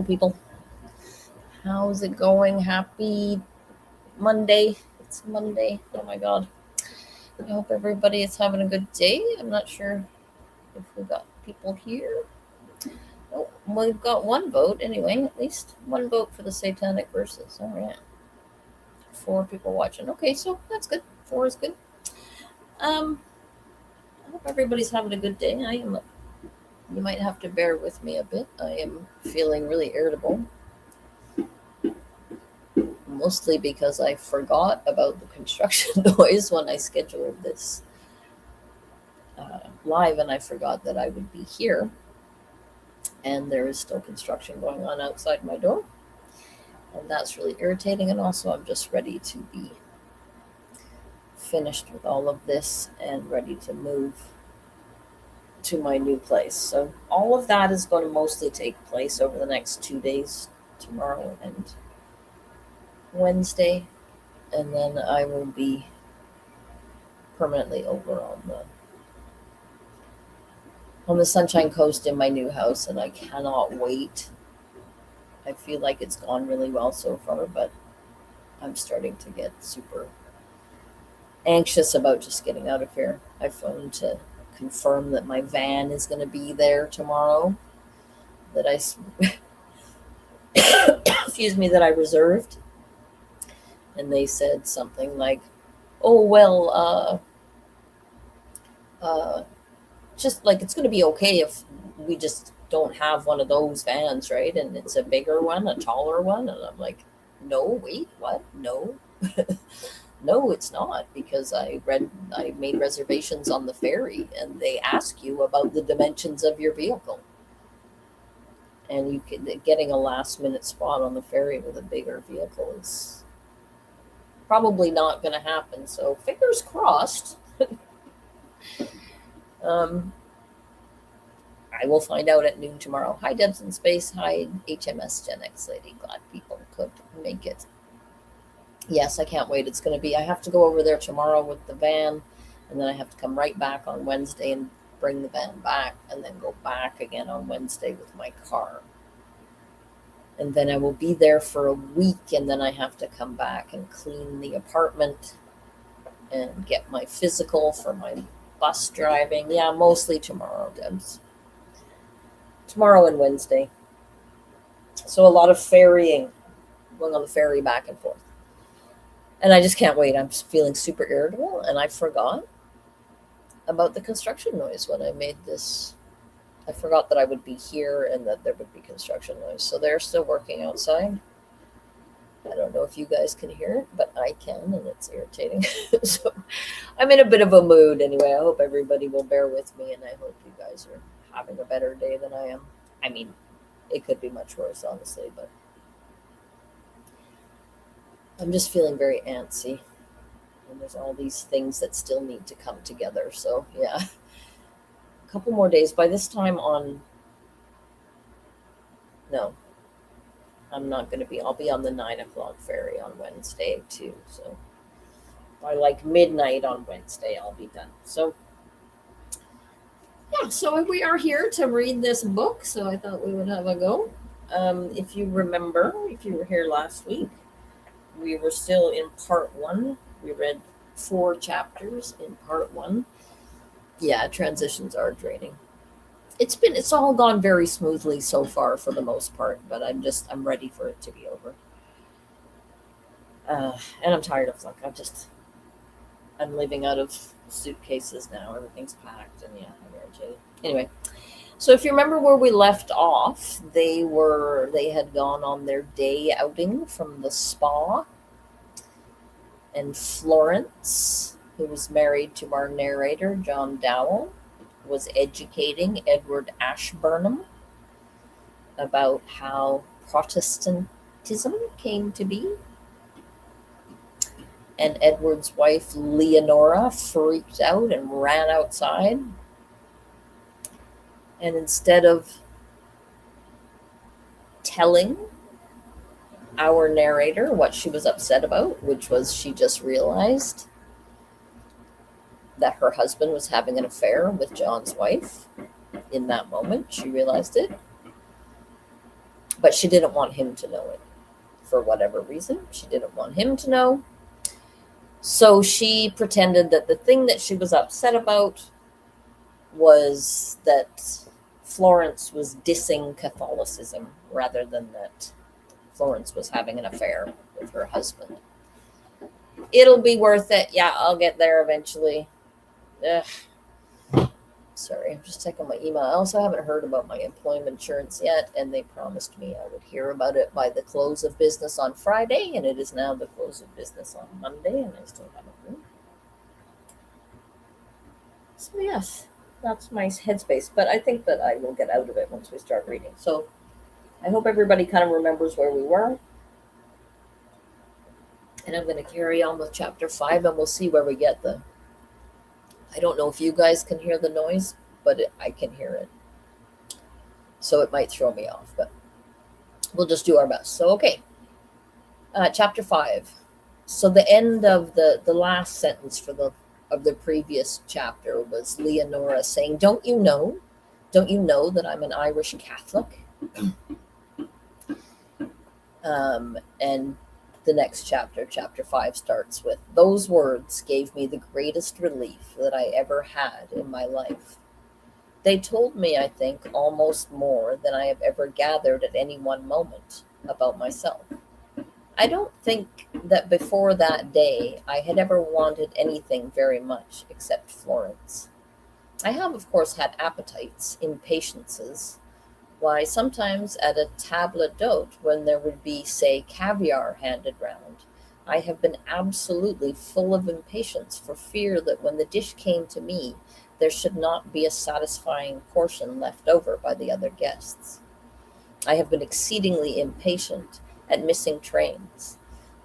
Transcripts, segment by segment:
Hello, people. How's it going? Happy Monday. It's Monday. Oh my God. I hope everybody is having a good day. I'm not sure if we got people here. Oh, we've got one vote anyway. At least one vote for the Satanic Verses. All right. Four people watching. Okay, so that's good. Four is good. Um, I hope everybody's having a good day. I am. You might have to bear with me a bit. I am feeling really irritable, mostly because I forgot about the construction noise when I scheduled this live, and I forgot that I would be here. And there is still construction going on outside my door, and that's really irritating. And also, I'm just ready to be finished with all of this and ready to move to my new place. So, all of that is going to mostly take place over the next 2 days, tomorrow and Wednesday, and then I will be permanently over on the Sunshine Coast in my new house, and I cannot wait. I feel like it's gone really well so far, but I'm starting to get super anxious about just getting out of here. I phoned to confirm that my van is going to be there tomorrow, that excuse me, that I reserved, and they said something like, "Oh well, uh, just like it's going to be okay if we just don't have one of those vans, right? And it's a bigger one, a taller one." And I'm like, "No, wait, what? No." No, it's not, because I made reservations on the ferry, and they ask you about the dimensions of your vehicle, and getting a last minute spot on the ferry with a bigger vehicle is probably not going to happen. So fingers crossed. um, I will find out at noon tomorrow. Hi, Debs in Space. Hi, HMS Gen X Lady. Glad people could make it. Yes, I can't wait. It's going to be, I have to go over there tomorrow with the van, and then I have to come right back on Wednesday and bring the van back, and then go back again on Wednesday with my car. And then I will be there for a week, and then I have to come back and clean the apartment and get my physical for my bus driving. Yeah, mostly tomorrow, Debs. Tomorrow and Wednesday. So a lot of ferrying, going on the ferry back and forth. And I just can't wait. I'm feeling super irritable, and I forgot about the construction noise when I made this. I forgot that I would be here and that there would be construction noise. So they're still working outside. I don't know if you guys can hear it, but I can, and it's irritating. So I'm in a bit of a mood anyway. I hope everybody will bear with me, and I hope you guys are having a better day than I am. I mean, it could be much worse, honestly, but I'm just feeling very antsy. And there's all these things that still need to come together. So, yeah, a couple more days. By this time on, no, I'm not going to be. I'll be on the 9 o'clock ferry on Wednesday, too. So, by like midnight on Wednesday, I'll be done. So, yeah, so we are here to read this book. So, I thought we would have a go. If you remember, if you were here last week, we were still in part one. We read 4 chapters in part one. Yeah, transitions are draining. It's all gone very smoothly so far for the most part, but I'm ready for it to be over. And I'm tired of, like, I'm living out of suitcases now. Everything's packed, and yeah, I'm irritated. Anyway, so if you remember where we left off, they had gone on their day outing from the spa, and Florence, who was married to our narrator, John Dowell, was educating Edward Ashburnham about how Protestantism came to be. And Edward's wife, Leonora, freaked out and ran outside. And instead of telling our narrator what she was upset about, which was she just realized that her husband was having an affair with John's wife. In that moment, she realized it. But she didn't want him to know it. For whatever reason, she didn't want him to know. So she pretended that the thing that she was upset about was that Florence was dissing Catholicism rather than that Florence was having an affair with her husband. It'll be worth it. Yeah, I'll get there eventually. Ugh. Sorry, I'm just checking my email. I also haven't heard about my employment insurance yet, and they promised me I would hear about it by the close of business on Friday, and it is now the close of business on Monday, and I still haven't heard. So yes, that's my headspace, but I think that I will get out of it once we start reading. So I hope everybody kind of remembers where we were. And I'm going to carry on with chapter 5, and we'll see where we get the... I don't know if you guys can hear the noise, but I can hear it. So it might throw me off, but we'll just do our best. So, okay. Chapter 5. So the end of the last sentence of the previous chapter was Leonora saying, Don't you know that I'm an Irish Catholic? And the next chapter, chapter 5, starts with, Those words gave me the greatest relief that I ever had in my life. They told me, I think, almost more than I have ever gathered at any one moment about myself. I don't think that before that day I had ever wanted anything very much except Florence. I have, of course, had appetites, impatiences. Why, sometimes at a table d'hote, when there would be, say, caviar handed round, I have been absolutely full of impatience for fear that when the dish came to me, there should not be a satisfying portion left over by the other guests. I have been exceedingly impatient at missing trains.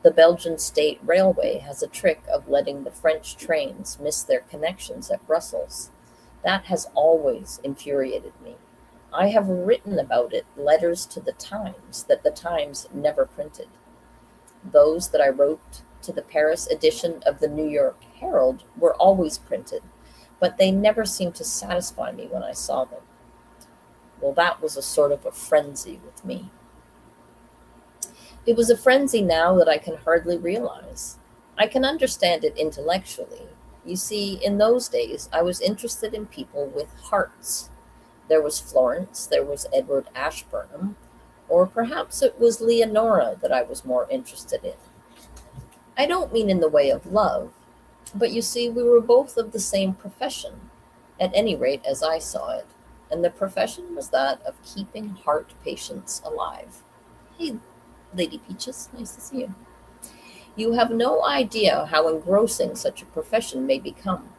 The Belgian State Railway has a trick of letting the French trains miss their connections at Brussels. That has always infuriated me. I have written about it letters to the Times that the Times never printed. Those that I wrote to the Paris edition of the New York Herald were always printed, but they never seemed to satisfy me when I saw them. Well, that was a sort of a frenzy with me. It was a frenzy now that I can hardly realize. I can understand it intellectually. You see, in those days, I was interested in people with hearts. There was Florence, there was Edward Ashburnham, or perhaps it was Leonora that I was more interested in. I don't mean in the way of love, but you see, we were both of the same profession, at any rate as I saw it, and the profession was that of keeping heart patients alive. Hey, Lady Peaches, nice to see you. You have no idea how engrossing such a profession may become.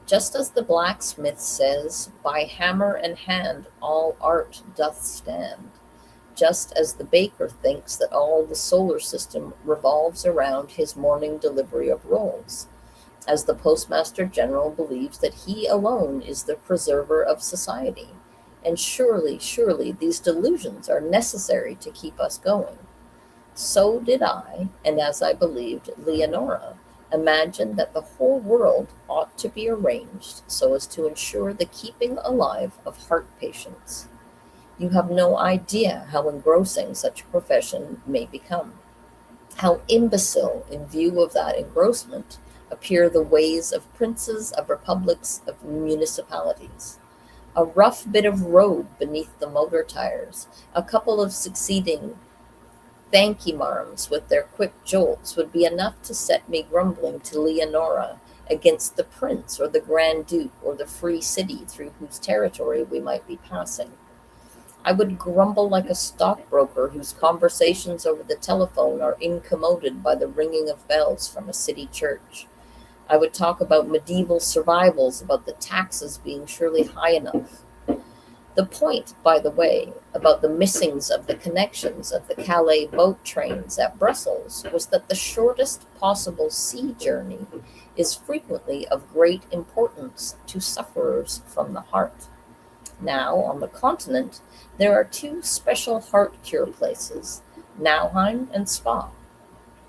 Just as the blacksmith says, by hammer and hand all art doth stand. Just as the baker thinks that all the solar system revolves around his morning delivery of rolls. As the Postmaster General believes that he alone is the preserver of society. And surely, surely these delusions are necessary to keep us going. So did I, and as I believed, Leonora, imagine that the whole world ought to be arranged so as to ensure the keeping alive of heart patients. You have no idea how engrossing such a profession may become. How imbecile, in view of that engrossment, appear the ways of princes, of republics, of municipalities. A rough bit of road beneath the motor tires, a couple of succeeding thanky-marms with their quick jolts would be enough to set me grumbling to Leonora against the prince or the Grand Duke or the free city through whose territory we might be passing. I would grumble like a stockbroker whose conversations over the telephone are incommoded by the ringing of bells from a city church. I would talk about medieval survivals, about the taxes being surely high enough. The point, by the way, about the missings of the connections of the Calais boat trains at Brussels was that the shortest possible sea journey is frequently of great importance to sufferers from the heart. Now, on the continent, there are two special heart cure places, Nauheim and Spa.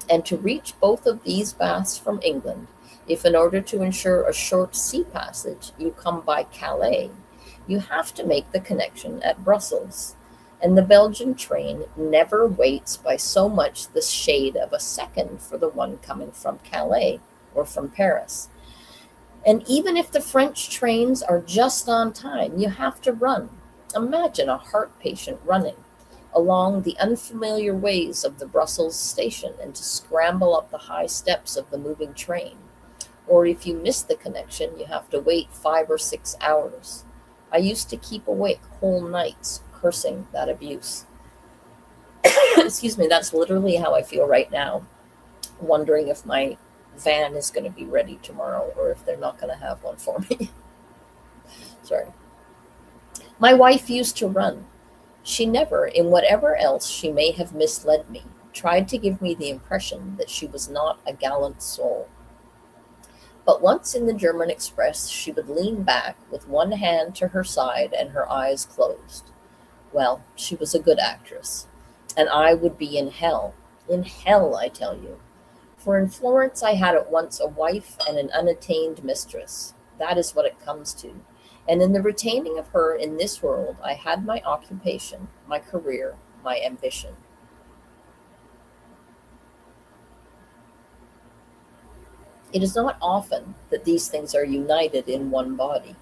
And to reach both of these baths from England, if in order to ensure a short sea passage you come by Calais, you have to make the connection at Brussels. and the Belgian train never waits by so much the shade of a second for the one coming from Calais or from Paris. And even if the French trains are just on time, you have to run. Imagine a heart patient running along the unfamiliar ways of the Brussels station and to scramble up the high steps of the moving train. Or if you miss the connection, you have to wait 5 or 6 hours. I used to keep awake whole nights cursing that abuse. Excuse me, that's literally how I feel right now, wondering if my van is going to be ready tomorrow or if they're not going to have one for me. Sorry. My wife used to run. She never, in whatever else she may have misled me, tried to give me the impression that she was not a gallant soul. But once in the German express, she would lean back with one hand to her side and her eyes closed. Well, she was a good actress. And I would be in hell. In hell, I tell you. For in Florence I had at once a wife and an unattained mistress. That is what it comes to. And in the retaining of her in this world, I had my occupation, my career, my ambition. It is not often that these things are united in one body.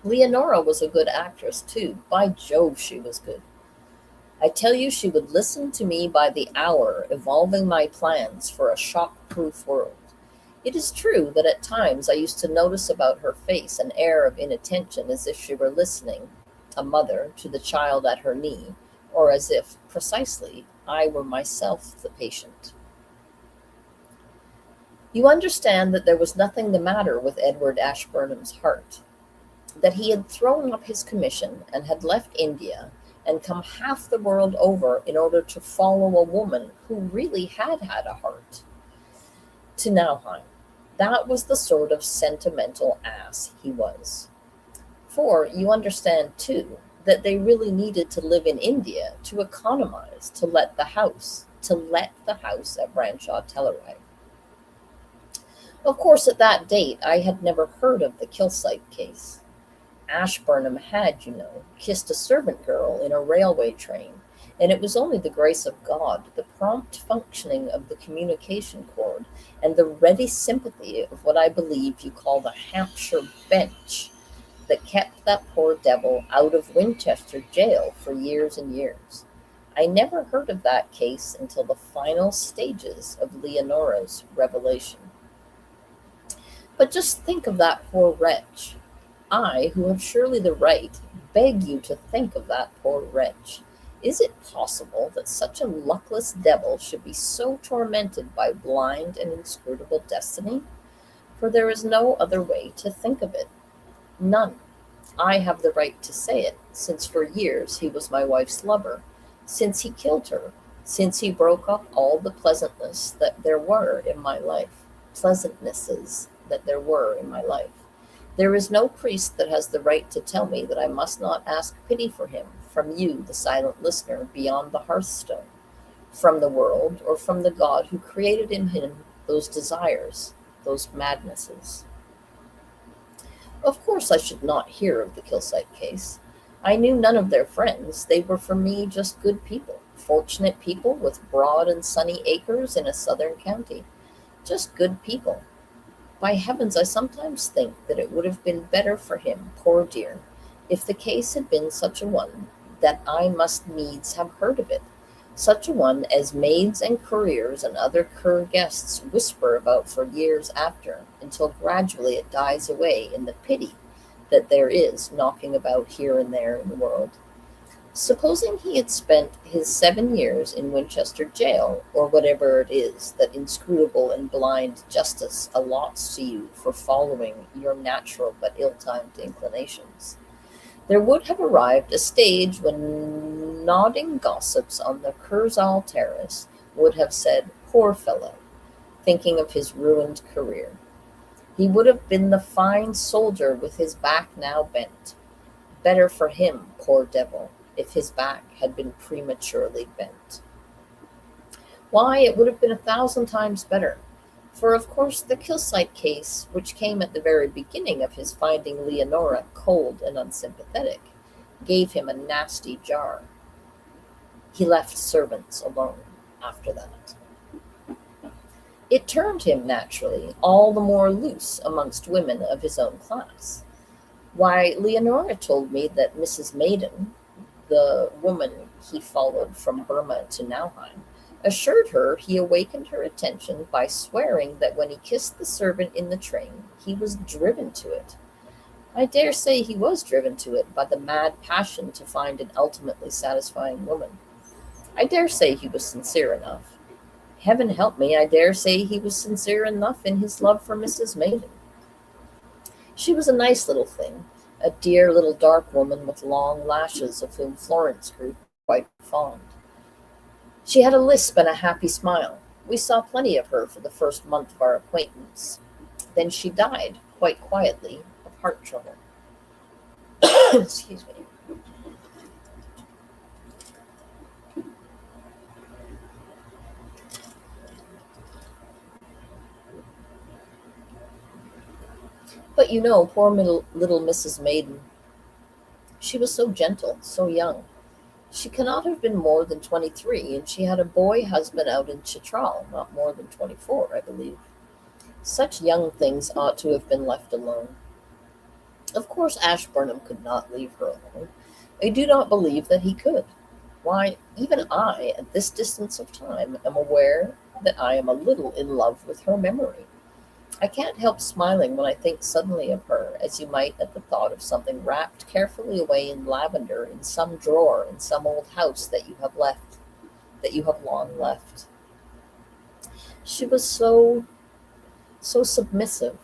Leonora was a good actress, too. By Jove, she was good. I tell you, she would listen to me by the hour, evolving my plans for a shock-proof world. It is true that at times I used to notice about her face an air of inattention as if she were listening, a mother, to the child at her knee, or as if, precisely, I were myself the patient. You understand that there was nothing the matter with Edward Ashburnham's heart, that he had thrown up his commission and had left India and come half the world over in order to follow a woman who really had had a heart. To Nauheim. That was the sort of sentimental ass he was. For you understand, too, that they really needed to live in India to economize, to let the house at Branshaw Telluride. Of course, at that date, I had never heard of the Kilsyte case. Ashburnham had, you know, kissed a servant girl in a railway train, and it was only the grace of God, the prompt functioning of the communication cord, and the ready sympathy of what I believe you call the Hampshire bench that kept that poor devil out of Winchester jail for years and years. I never heard of that case until the final stages of Leonora's revelation. But just think of that poor wretch. I, who have surely the right, beg you to think of that poor wretch. Is it possible that such a luckless devil should be so tormented by blind and inscrutable destiny? For there is no other way to think of it. None. I have the right to say it, since for years he was my wife's lover, since he killed her, since he broke up all the pleasantnesses that there were in my life. There is no priest that has the right to tell me that I must not ask pity for him from you, the silent listener, beyond the hearthstone, from the world, or from the God who created in him those desires, those madnesses. Of course I should not hear of the Kilsyte case. I knew none of their friends. They were for me just good people, fortunate people with broad and sunny acres in a southern county. Just good people. By heavens, I sometimes think that it would have been better for him, poor dear, if the case had been such a one that I must needs have heard of it, such a one as maids and couriers and other cur guests whisper about for years after, until gradually it dies away in the pity that there is knocking about here and there in the world. Supposing he had spent his 7 years in Winchester jail, or whatever it is that inscrutable and blind justice allots to you for following your natural but ill-timed inclinations, there would have arrived a stage when nodding gossips on the Kursaal terrace would have said, "Poor fellow," thinking of his ruined career. He would have been the fine soldier with his back now bent. Better for him, poor devil, if his back had been prematurely bent. Why, it would have been 1,000 times better. For of course the Kilsyte case, which came at the very beginning of his finding Leonora cold and unsympathetic, gave him a nasty jar. He left servants alone after that. It turned him, naturally, all the more loose amongst women of his own class. Why, Leonora told me that Mrs. Maiden, the woman he followed from Burma to Nauheim, assured her he awakened her attention by swearing that when he kissed the servant in the train, he was driven to it. I dare say he was driven to it by the mad passion to find an ultimately satisfying woman. I dare say he was sincere enough. Heaven help me, I dare say he was sincere enough in his love for Mrs. Maiden. She was a nice little thing, a dear little dark woman with long lashes of whom Florence grew quite fond. She had a lisp and a happy smile. We saw plenty of her for the first month of our acquaintance. Then she died, quite quietly, of heart trouble. Excuse me. But you know, poor little Mrs. Maiden, she was so gentle, so young. She cannot have been more than 23, and she had a boy husband out in Chitral, not more than 24, I believe. Such young things ought to have been left alone. Of course, Ashburnham could not leave her alone. I do not believe that he could. Why, even I, at this distance of time, am aware that I am a little in love with her memory. I can't help smiling when I think suddenly of her, as you might at the thought of something wrapped carefully away in lavender in some drawer in some old house that you have long left. She was so submissive.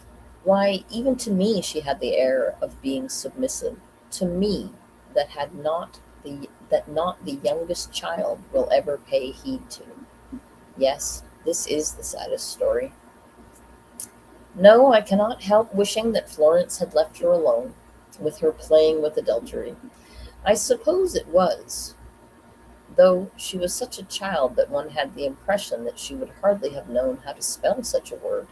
Why, even to me she had the air of being submissive. To me, that not the youngest child will ever pay heed to. Yes, this is the saddest story. No, I cannot help wishing that Florence had left her alone, with her playing with adultery. I suppose it was, though she was such a child that one had the impression that she would hardly have known how to spell such a word.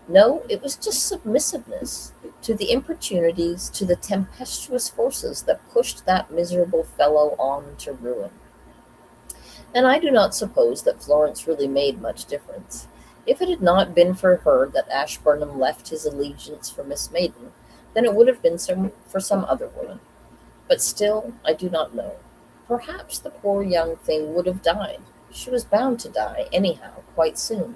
No, it was just submissiveness to the importunities, to the tempestuous forces that pushed that miserable fellow on to ruin. And I do not suppose that Florence really made much difference. If it had not been for her that Ashburnham left his allegiance for Miss Maiden, then it would have been for some other woman. But still, I do not know. Perhaps the poor young thing would have died. She was bound to die, anyhow, quite soon.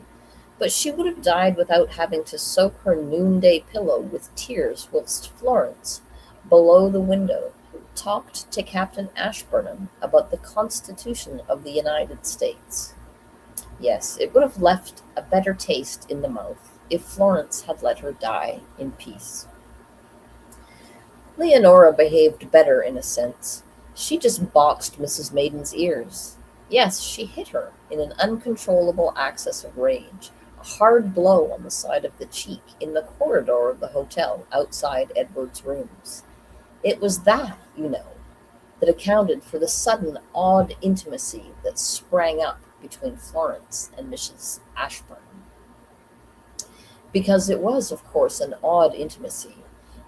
But she would have died without having to soak her noonday pillow with tears whilst Florence, below the window, talked to Captain Ashburnham about the Constitution of the United States. Yes, it would have left a better taste in the mouth if Florence had let her die in peace. Leonora behaved better in a sense. She just boxed Mrs. Maiden's ears. Yes, she hit her in an uncontrollable access of rage, a hard blow on the side of the cheek in the corridor of the hotel outside Edward's rooms. It was that, you know, that accounted for the sudden odd intimacy that sprang up between Florence and Mrs. Ashburn. Because it was, of course, an odd intimacy.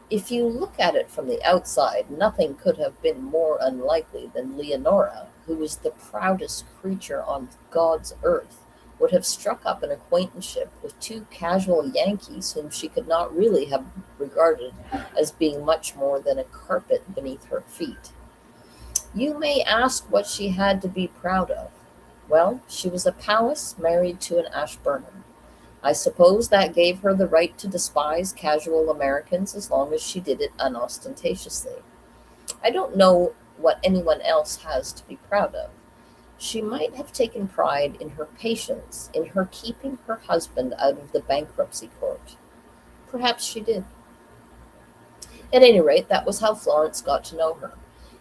If you look at it from the outside, nothing could have been more unlikely than Leonora, who was the proudest creature on God's earth, would have struck up an acquaintanceship with two casual Yankees whom she could not really have regarded as being much more than a carpet beneath her feet. You may ask what she had to be proud of. Well, she was a Powys married to an Ashburnham. I suppose that gave her the right to despise casual Americans as long as she did it unostentatiously. I don't know what anyone else has to be proud of. She might have taken pride in her patience, in her keeping her husband out of the bankruptcy court. Perhaps she did. At any rate, that was how Florence got to know her.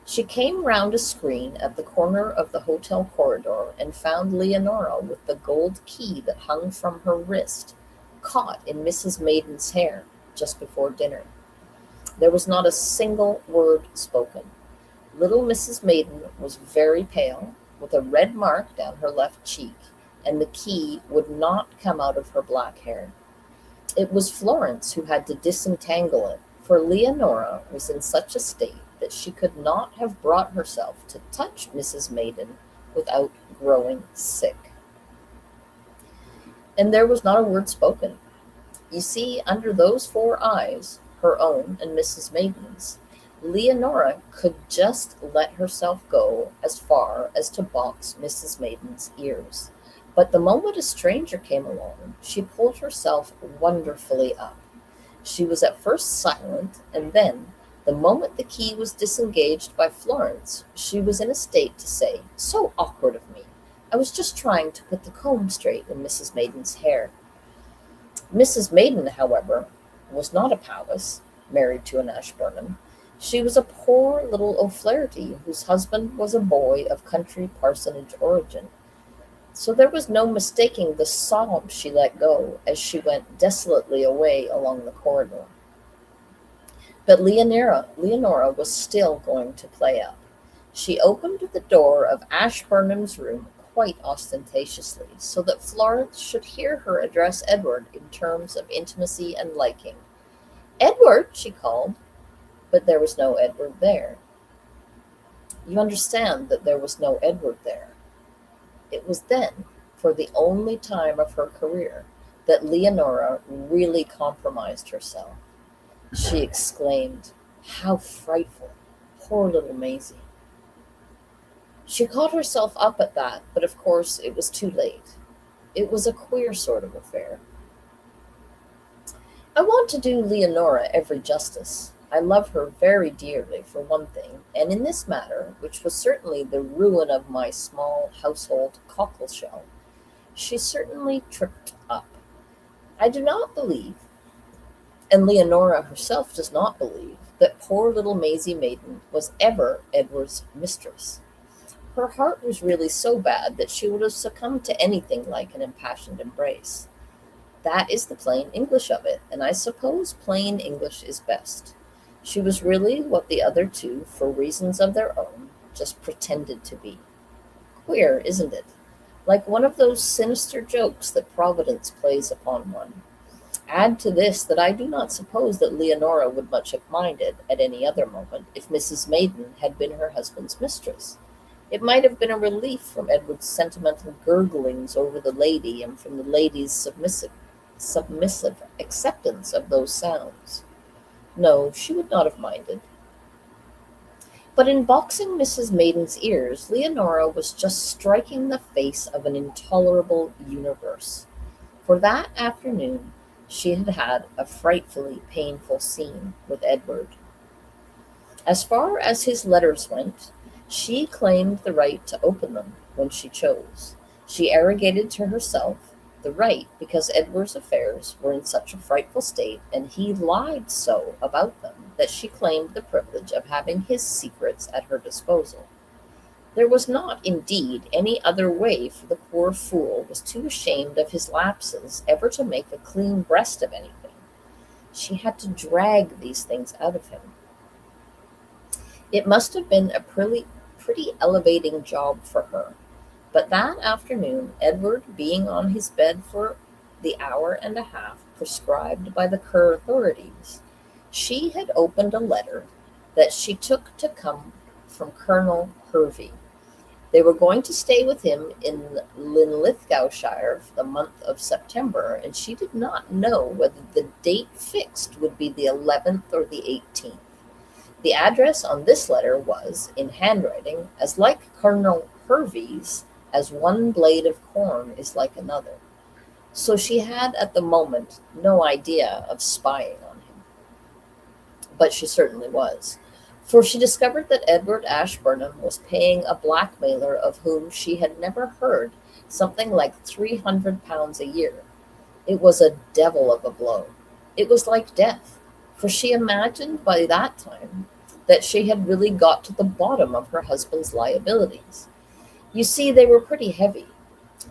She came round a screen at the corner of the hotel corridor and found Leonora with the gold key that hung from her wrist, caught in Mrs. Maiden's hair just before dinner. There was not a single word spoken. Little Mrs. Maiden was very pale, with a red mark down her left cheek, and the key would not come out of her black hair. It was Florence who had to disentangle it, for Leonora was in such a state that she could not have brought herself to touch Mrs. Maiden without growing sick. And there was not a word spoken. You see, under those four eyes, her own and Mrs. Maiden's, Leonora could just let herself go as far as to box Mrs. Maiden's ears. But the moment a stranger came along, she pulled herself wonderfully up. She was at first silent, and then, the moment the key was disengaged by Florence, she was in a state to say, "So awkward of me. I was just trying to put the comb straight in Mrs. Maiden's hair." Mrs. Maiden, however, was not a Powys, married to an Ashburnham. She was a poor little O'Flaherty, whose husband was a boy of country parsonage origin. So there was no mistaking the sob she let go as she went desolately away along the corridor. But Leonora was still going to play up. She opened the door of Ashburnham's room quite ostentatiously, so that Florence should hear her address Edward in terms of intimacy and liking. "Edward!" she called, but there was no Edward there. You understand that there was no Edward there. It was then, for the only time of her career, that Leonora really compromised herself. She exclaimed, "How frightful! Poor little Maisie!" She caught herself up at that, but of course it was too late. It was a queer sort of affair. I want to do Leonora every justice. I love her very dearly, for one thing, and in this matter, which was certainly the ruin of my small household cockleshell, she certainly tripped up. I do not believe, and Leonora herself does not believe, that poor little Maisie Maiden was ever Edward's mistress. Her heart was really so bad that she would have succumbed to anything like an impassioned embrace. That is the plain English of it, and I suppose plain English is best. She was really what the other two, for reasons of their own, just pretended to be. Queer, isn't it? Like one of those sinister jokes that Providence plays upon one. Add to this that I do not suppose that Leonora would much have minded, at any other moment, if Mrs. Maiden had been her husband's mistress. It might have been a relief from Edward's sentimental gurglings over the lady and from the lady's submissive acceptance of those sounds. No, she would not have minded. But in boxing Mrs. Maiden's ears, Leonora was just striking the face of an intolerable universe. For that afternoon she had had a frightfully painful scene with Edward. As far as his letters went, she claimed the right to open them when she chose. She arrogated to herself the right because Edward's affairs were in such a frightful state, and he lied so about them, that she claimed the privilege of having his secrets at her disposal. There was not, indeed, any other way, for the poor fool was too ashamed of his lapses ever to make a clean breast of anything. She had to drag these things out of him. It must have been a pretty elevating job for her. But that afternoon, Edward, being on his bed for the hour and a half prescribed by the Kerr authorities, she had opened a letter that she took to come from Colonel Hervey. They were going to stay with him in Linlithgowshire for the month of September, and she did not know whether the date fixed would be the 11th or the 18th. The address on this letter was, in handwriting, as like Colonel Hervey's as one blade of corn is like another. So she had at the moment no idea of spying on him. But she certainly was, for she discovered that Edward Ashburnham was paying a blackmailer of whom she had never heard something like £300 a year. It was a devil of a blow. It was like death, for she imagined by that time that she had really got to the bottom of her husband's liabilities. You see, they were pretty heavy.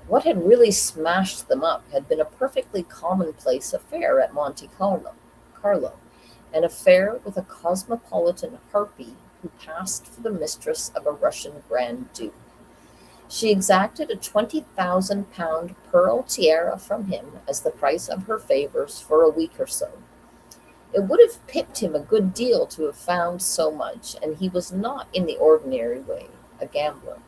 What had really smashed them up had been a perfectly commonplace affair at Monte Carlo, an affair with a cosmopolitan harpy who passed for the mistress of a Russian Grand Duke. She exacted a £20,000 pearl tiara from him as the price of her favors for a week or so. It would have pipped him a good deal to have found so much, and he was not in the ordinary way a gambler.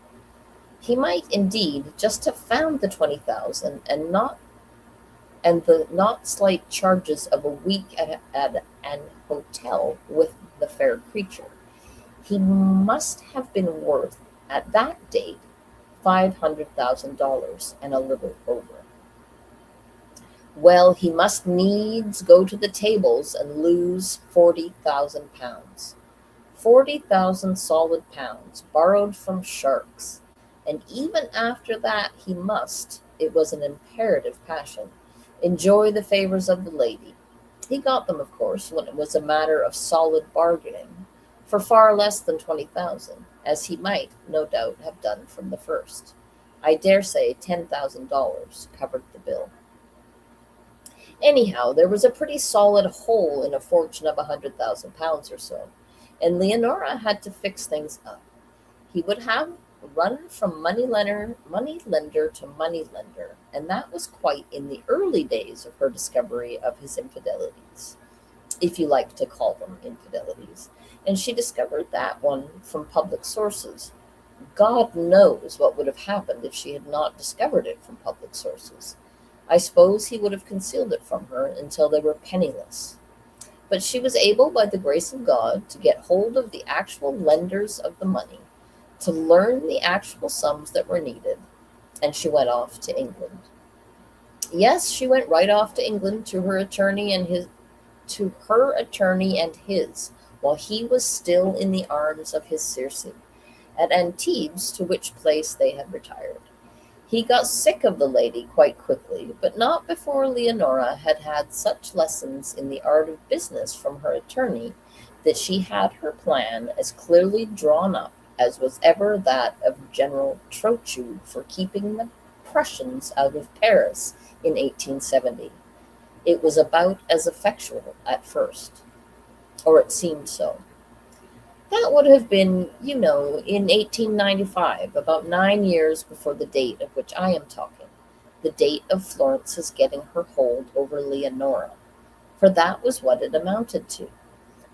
He might indeed just have found the 20,000 and the not slight charges of a week at an hotel with the fair creature. He must have been worth, at that date, $500,000 and a little over. Well, he must needs go to the tables and lose £40,000. 40,000 solid pounds, borrowed from sharks. And even after that, he must, it was an imperative passion, enjoy the favors of the lady. He got them, of course, when it was a matter of solid bargaining, for far less than 20,000, as he might, no doubt, have done from the first. I dare say $10,000 covered the bill. Anyhow, there was a pretty solid hole in a fortune of £100,000 or so, and Leonora had to fix things up. He would have run from money lender to money lender, and that was quite in the early days of her discovery of his infidelities, if you like to call them infidelities. And she discovered that one from public sources. God knows what would have happened if she had not discovered it from public sources. I suppose he would have concealed it from her until they were penniless. But she was able, by the grace of God, to get hold of the actual lenders of the money, to learn the actual sums that were needed, and she went off to England. Yes, she went right off to England to her attorney and his, while he was still in the arms of his Circe, at Antibes, to which place they had retired. He got sick of the lady quite quickly, but not before Leonora had had such lessons in the art of business from her attorney that she had her plan as clearly drawn up as was ever that of General Trochu for keeping the Prussians out of Paris in 1870. It was about as effectual at first, or it seemed so. That would have been, in 1895, about 9 years before the date of which I am talking, the date of Florence's getting her hold over Leonora, for that was what it amounted to.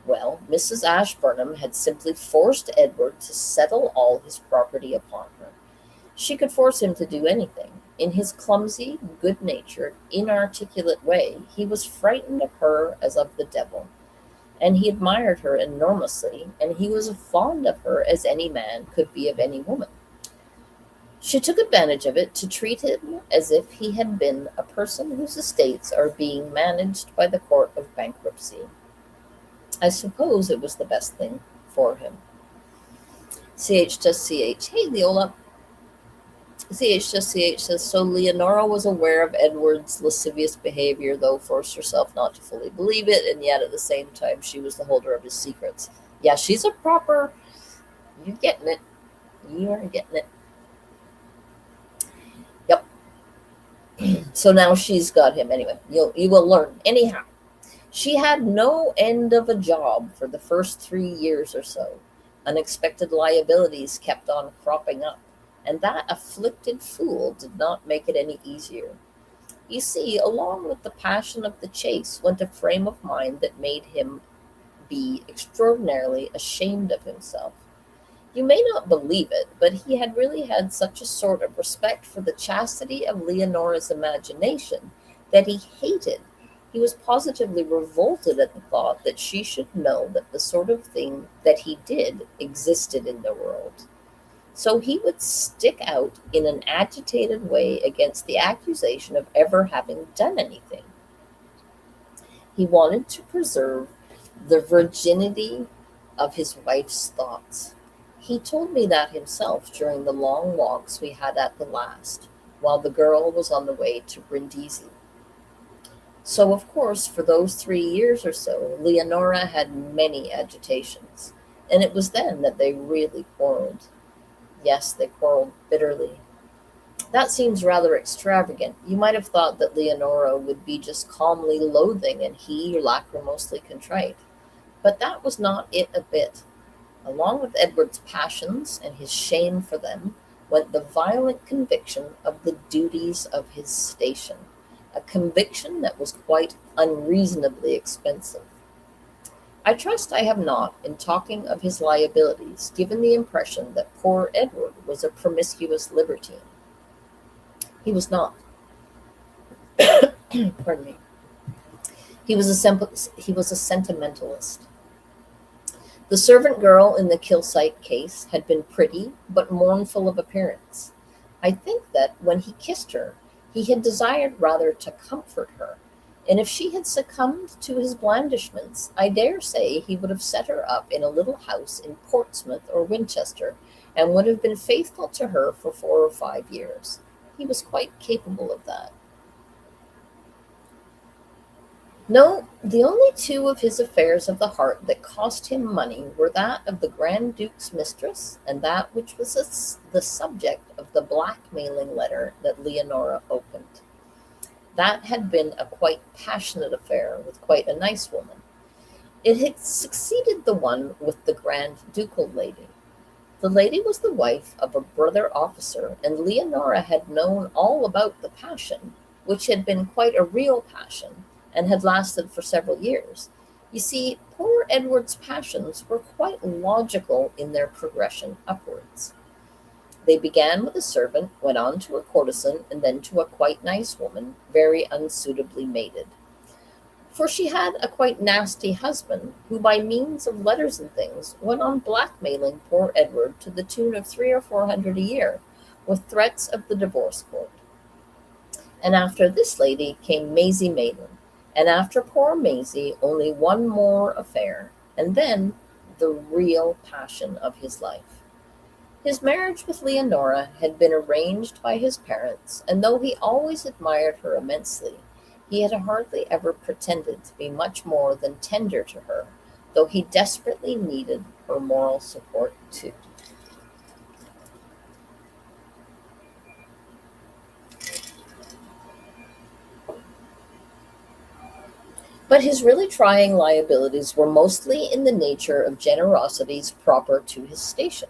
Well, Mrs. Ashburnham had simply forced Edward to settle all his property upon her. She could force him to do anything. In his clumsy, good-natured, inarticulate way, he was frightened of her as of the devil, and he admired her enormously, and he was as fond of her as any man could be of any woman. She took advantage of it to treat him as if he had been a person whose estates are being managed by the court of bankruptcy. I suppose it was the best thing for him. CH just CH. Hey, Leola. CH just CH says, so Leonora was aware of Edward's lascivious behavior, though forced herself not to fully believe it, and yet at the same time she was the holder of his secrets. Yeah, she's a proper... You're getting it. You are getting it. Yep. So now she's got him. Anyway, you will learn. Anyhow, she had no end of a job for the first 3 years or so. Unexpected liabilities kept on cropping up, and that afflicted fool did not make it any easier. You see, along with the passion of the chase went a frame of mind that made him be extraordinarily ashamed of himself. You may not believe it, but he had really had such a sort of respect for the chastity of Leonora's imagination that he was positively revolted at the thought that she should know that the sort of thing that he did existed in the world. So he would stick out in an agitated way against the accusation of ever having done anything. He wanted to preserve the virginity of his wife's thoughts. He told me that himself during the long walks we had at the last, while the girl was on the way to Brindisi. So, of course, for those 3 years or so, Leonora had many agitations, and it was then that they really quarreled. Yes, they quarreled bitterly. That seems rather extravagant. You might have thought that Leonora would be just calmly loathing and he lachrymosely contrite. But that was not it a bit. Along with Edward's passions and his shame for them went the violent conviction of the duties of his station, a conviction that was quite unreasonably expensive. I trust I have not, in talking of his liabilities, given the impression that poor Edward was a promiscuous libertine. He was not. Pardon me. He was a sentimentalist. The servant girl in the Kilsyte case had been pretty, but mournful of appearance. I think that, when he kissed her, he had desired rather to comfort her, and if she had succumbed to his blandishments, I dare say he would have set her up in a little house in Portsmouth or Winchester, and would have been faithful to her for 4 or 5 years. He was quite capable of that. No, the only two of his affairs of the heart that cost him money were that of the Grand Duke's mistress, and that which was the subject of the blackmailing letter that Leonora opened. That had been a quite passionate affair with quite a nice woman. It had succeeded the one with the Grand Ducal lady. The lady was the wife of a brother officer, and Leonora had known all about the passion, which had been quite a real passion, and had lasted for several years. You see, poor Edward's passions were quite logical in their progression upwards. They began with a servant, went on to a courtesan, and then to a quite nice woman, very unsuitably mated. For she had a quite nasty husband, who by means of letters and things went on blackmailing poor Edward to the tune of 300 or 400 a year, with threats of the divorce court. And after this lady came Maisie Maitland, and after poor Maisie only one more affair, and then the real passion of his life. His marriage with Leonora had been arranged by his parents, and though he always admired her immensely, he had hardly ever pretended to be much more than tender to her, though he desperately needed her moral support too. But his really trying liabilities were mostly in the nature of generosities proper to his station.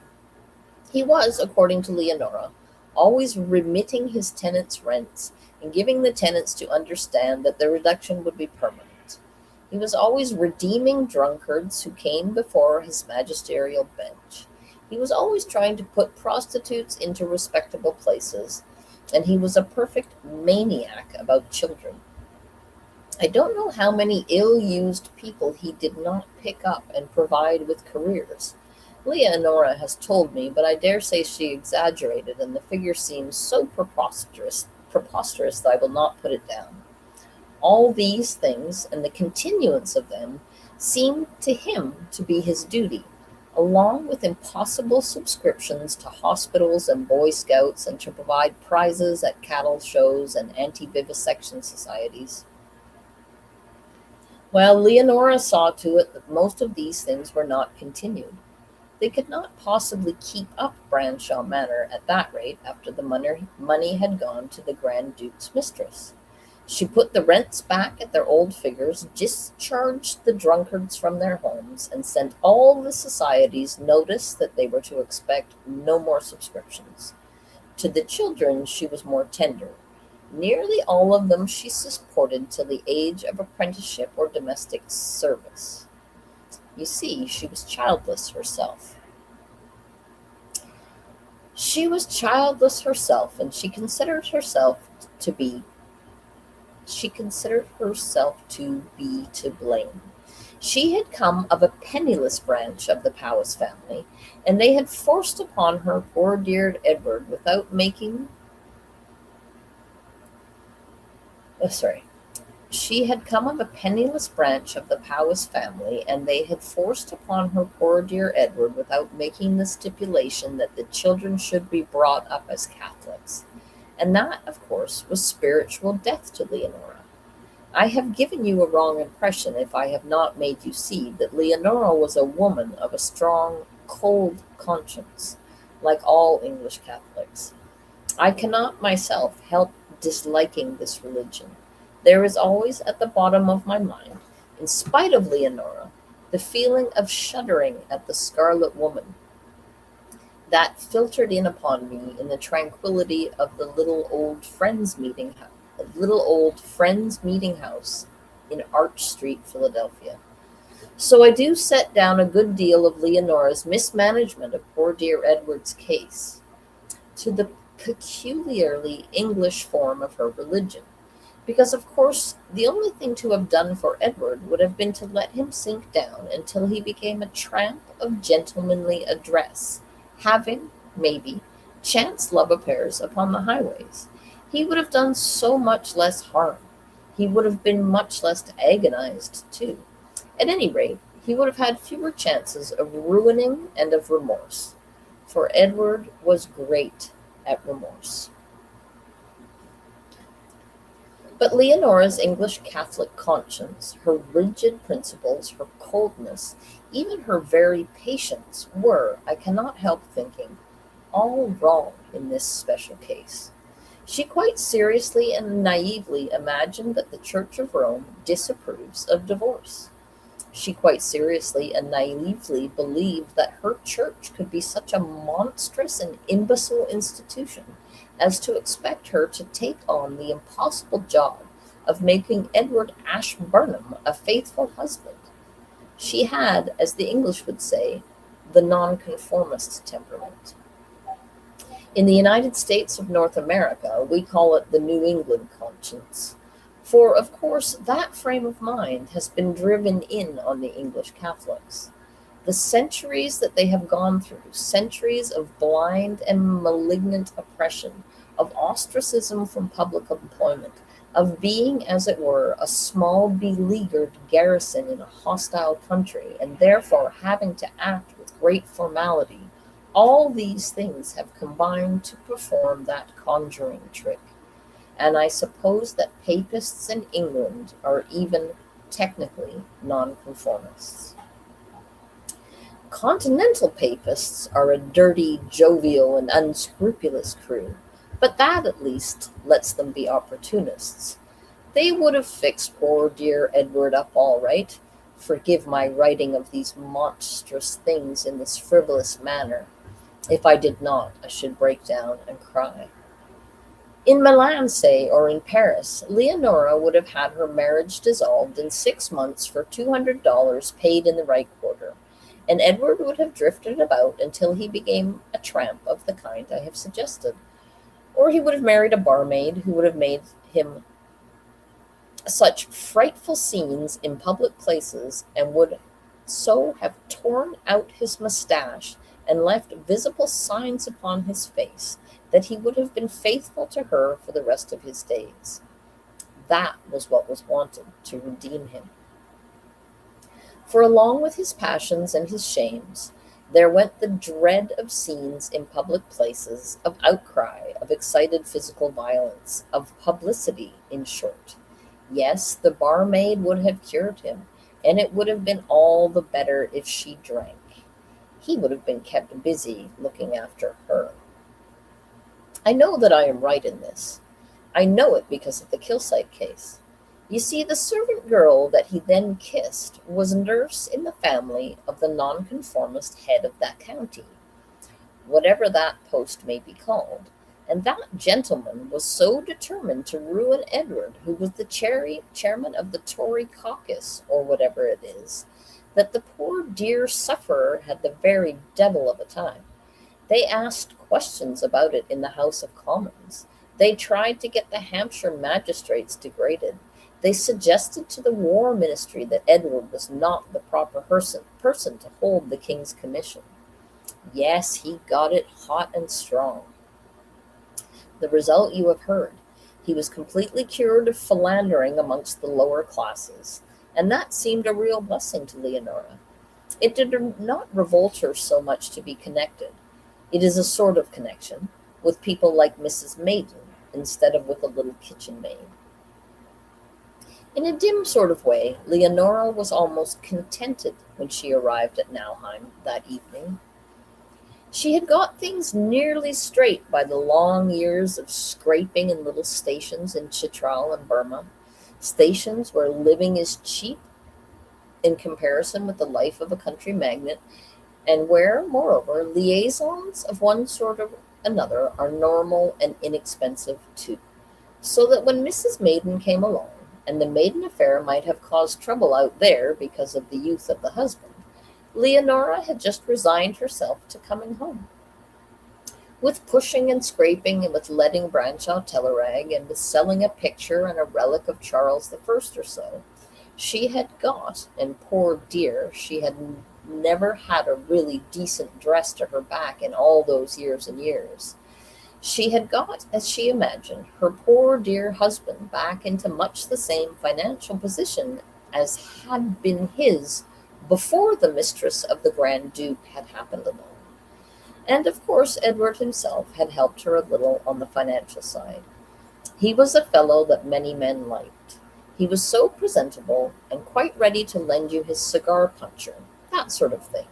He was, according to Leonora, always remitting his tenants' rents, and giving the tenants to understand that the reduction would be permanent. He was always redeeming drunkards who came before his magisterial bench. He was always trying to put prostitutes into respectable places, and he was a perfect maniac about children. I don't know how many ill-used people he did not pick up and provide with careers. Leonora has told me, but I dare say she exaggerated, and the figure seems so preposterous that I will not put it down. All these things, and the continuance of them, seemed to him to be his duty, along with impossible subscriptions to hospitals and Boy Scouts, and to provide prizes at cattle shows and anti-vivisection societies. Well, Leonora saw to it that most of these things were not continued. They could not possibly keep up Branshaw Manor at that rate after the money had gone to the Grand Duke's mistress. She put the rents back at their old figures, discharged the drunkards from their homes, and sent all the societies notice that they were to expect no more subscriptions. To the children she was more tender. Nearly all of them she supported till the age of apprenticeship or domestic service. You see, she was childless herself. She was childless herself, and she considered herself to be to blame. She had come of a penniless branch of the Powys family, and they had forced upon her poor dear Edward without making sorry. She had come of a penniless branch of the Powys family, and they had forced upon her poor dear Edward without making the stipulation that the children should be brought up as Catholics. And that, of course, was spiritual death to Leonora. I have given you a wrong impression if I have not made you see that Leonora was a woman of a strong, cold conscience, like all English Catholics. I cannot myself help disliking this religion. There is always at the bottom of my mind, in spite of Leonora, the feeling of shuddering at the Scarlet Woman that filtered in upon me in the tranquillity of the little old Friends Meeting House in Arch Street, Philadelphia. So I do set down a good deal of Leonora's mismanagement of poor dear Edward's case to the peculiarly English form of her religion. Because, of course, the only thing to have done for Edward would have been to let him sink down until he became a tramp of gentlemanly address, having, maybe, chance love affairs upon the highways. He would have done so much less harm. He would have been much less agonized, too. At any rate, he would have had fewer chances of ruining and of remorse. For Edward was great at remorse. But Leonora's English Catholic conscience, her rigid principles, her coldness, even her very patience were, I cannot help thinking, all wrong in this special case. She quite seriously and naively imagined that the Church of Rome disapproves of divorce. She quite seriously and naively believed that her church could be such a monstrous and imbecile institution as to expect her to take on the impossible job of making Edward Ashburnham a faithful husband. She had, as the English would say, the nonconformist temperament. In the United States of North America, we call it the New England conscience. For, of course, that frame of mind has been driven in on the English Catholics. The centuries that they have gone through, centuries of blind and malignant oppression, of ostracism from public employment, of being, as it were, a small beleaguered garrison in a hostile country, and therefore having to act with great formality, all these things have combined to perform that conjuring trick. And I suppose that papists in England are even technically nonconformists. Continental papists are a dirty, jovial, and unscrupulous crew, but that at least lets them be opportunists. They would have fixed poor dear Edward up all right. Forgive my writing of these monstrous things in this frivolous manner. If I did not, I should break down and cry. In Milan, say, or in Paris, Leonora would have had her marriage dissolved in 6 months for $200 paid in the right quarter, and Edward would have drifted about until he became a tramp of the kind I have suggested. Or he would have married a barmaid who would have made him such frightful scenes in public places and would so have torn out his mustache and left visible signs upon his face that he would have been faithful to her for the rest of his days. That was what was wanted to redeem him. For along with his passions and his shames, there went the dread of scenes in public places, of outcry, of excited physical violence, of publicity, in short. Yes, the barmaid would have cured him, and it would have been all the better if she drank. He would have been kept busy looking after her. I know that I am right in this. I know it because of the Kilsyte case. You see, the servant girl that he then kissed was nurse in the family of the nonconformist head of that county, whatever that post may be called, and that gentleman was so determined to ruin Edward, who was the chairman of the Tory caucus, or whatever it is, that the poor dear sufferer had the very devil of a time. They asked questions about it in the House of Commons. They tried to get the Hampshire magistrates degraded. They suggested to the War Ministry that Edward was not the proper person to hold the King's commission. Yes, he got it hot and strong. The result you have heard. He was completely cured of philandering amongst the lower classes, and that seemed a real blessing to Leonora. It did not revolt her so much to be connected. It is a sort of connection with people like Mrs. Maiden instead of with a little kitchen maid. In a dim sort of way, Leonora was almost contented when she arrived at Nauheim that evening. She had got things nearly straight by the long years of scraping in little stations in Chitral and Burma, stations where living is cheap in comparison with the life of a country magnate, and where, moreover, liaisons of one sort or another are normal and inexpensive too. So that when Mrs. Maiden came along, and the maiden affair might have caused trouble out there because of the youth of the husband, Leonora had just resigned herself to coming home. With pushing and scraping, and with letting Branshaw Telerag, and with selling a picture and a relic of Charles the First or so, she had got, and poor dear, she had never had a really decent dress to her back in all those years and years. She had got, as she imagined, her poor dear husband back into much the same financial position as had been his before the mistress of the Grand Duke had happened along. And of course, Edward himself had helped her a little on the financial side. He was a fellow that many men liked. He was so presentable and quite ready to lend you his cigar puncher, that sort of thing.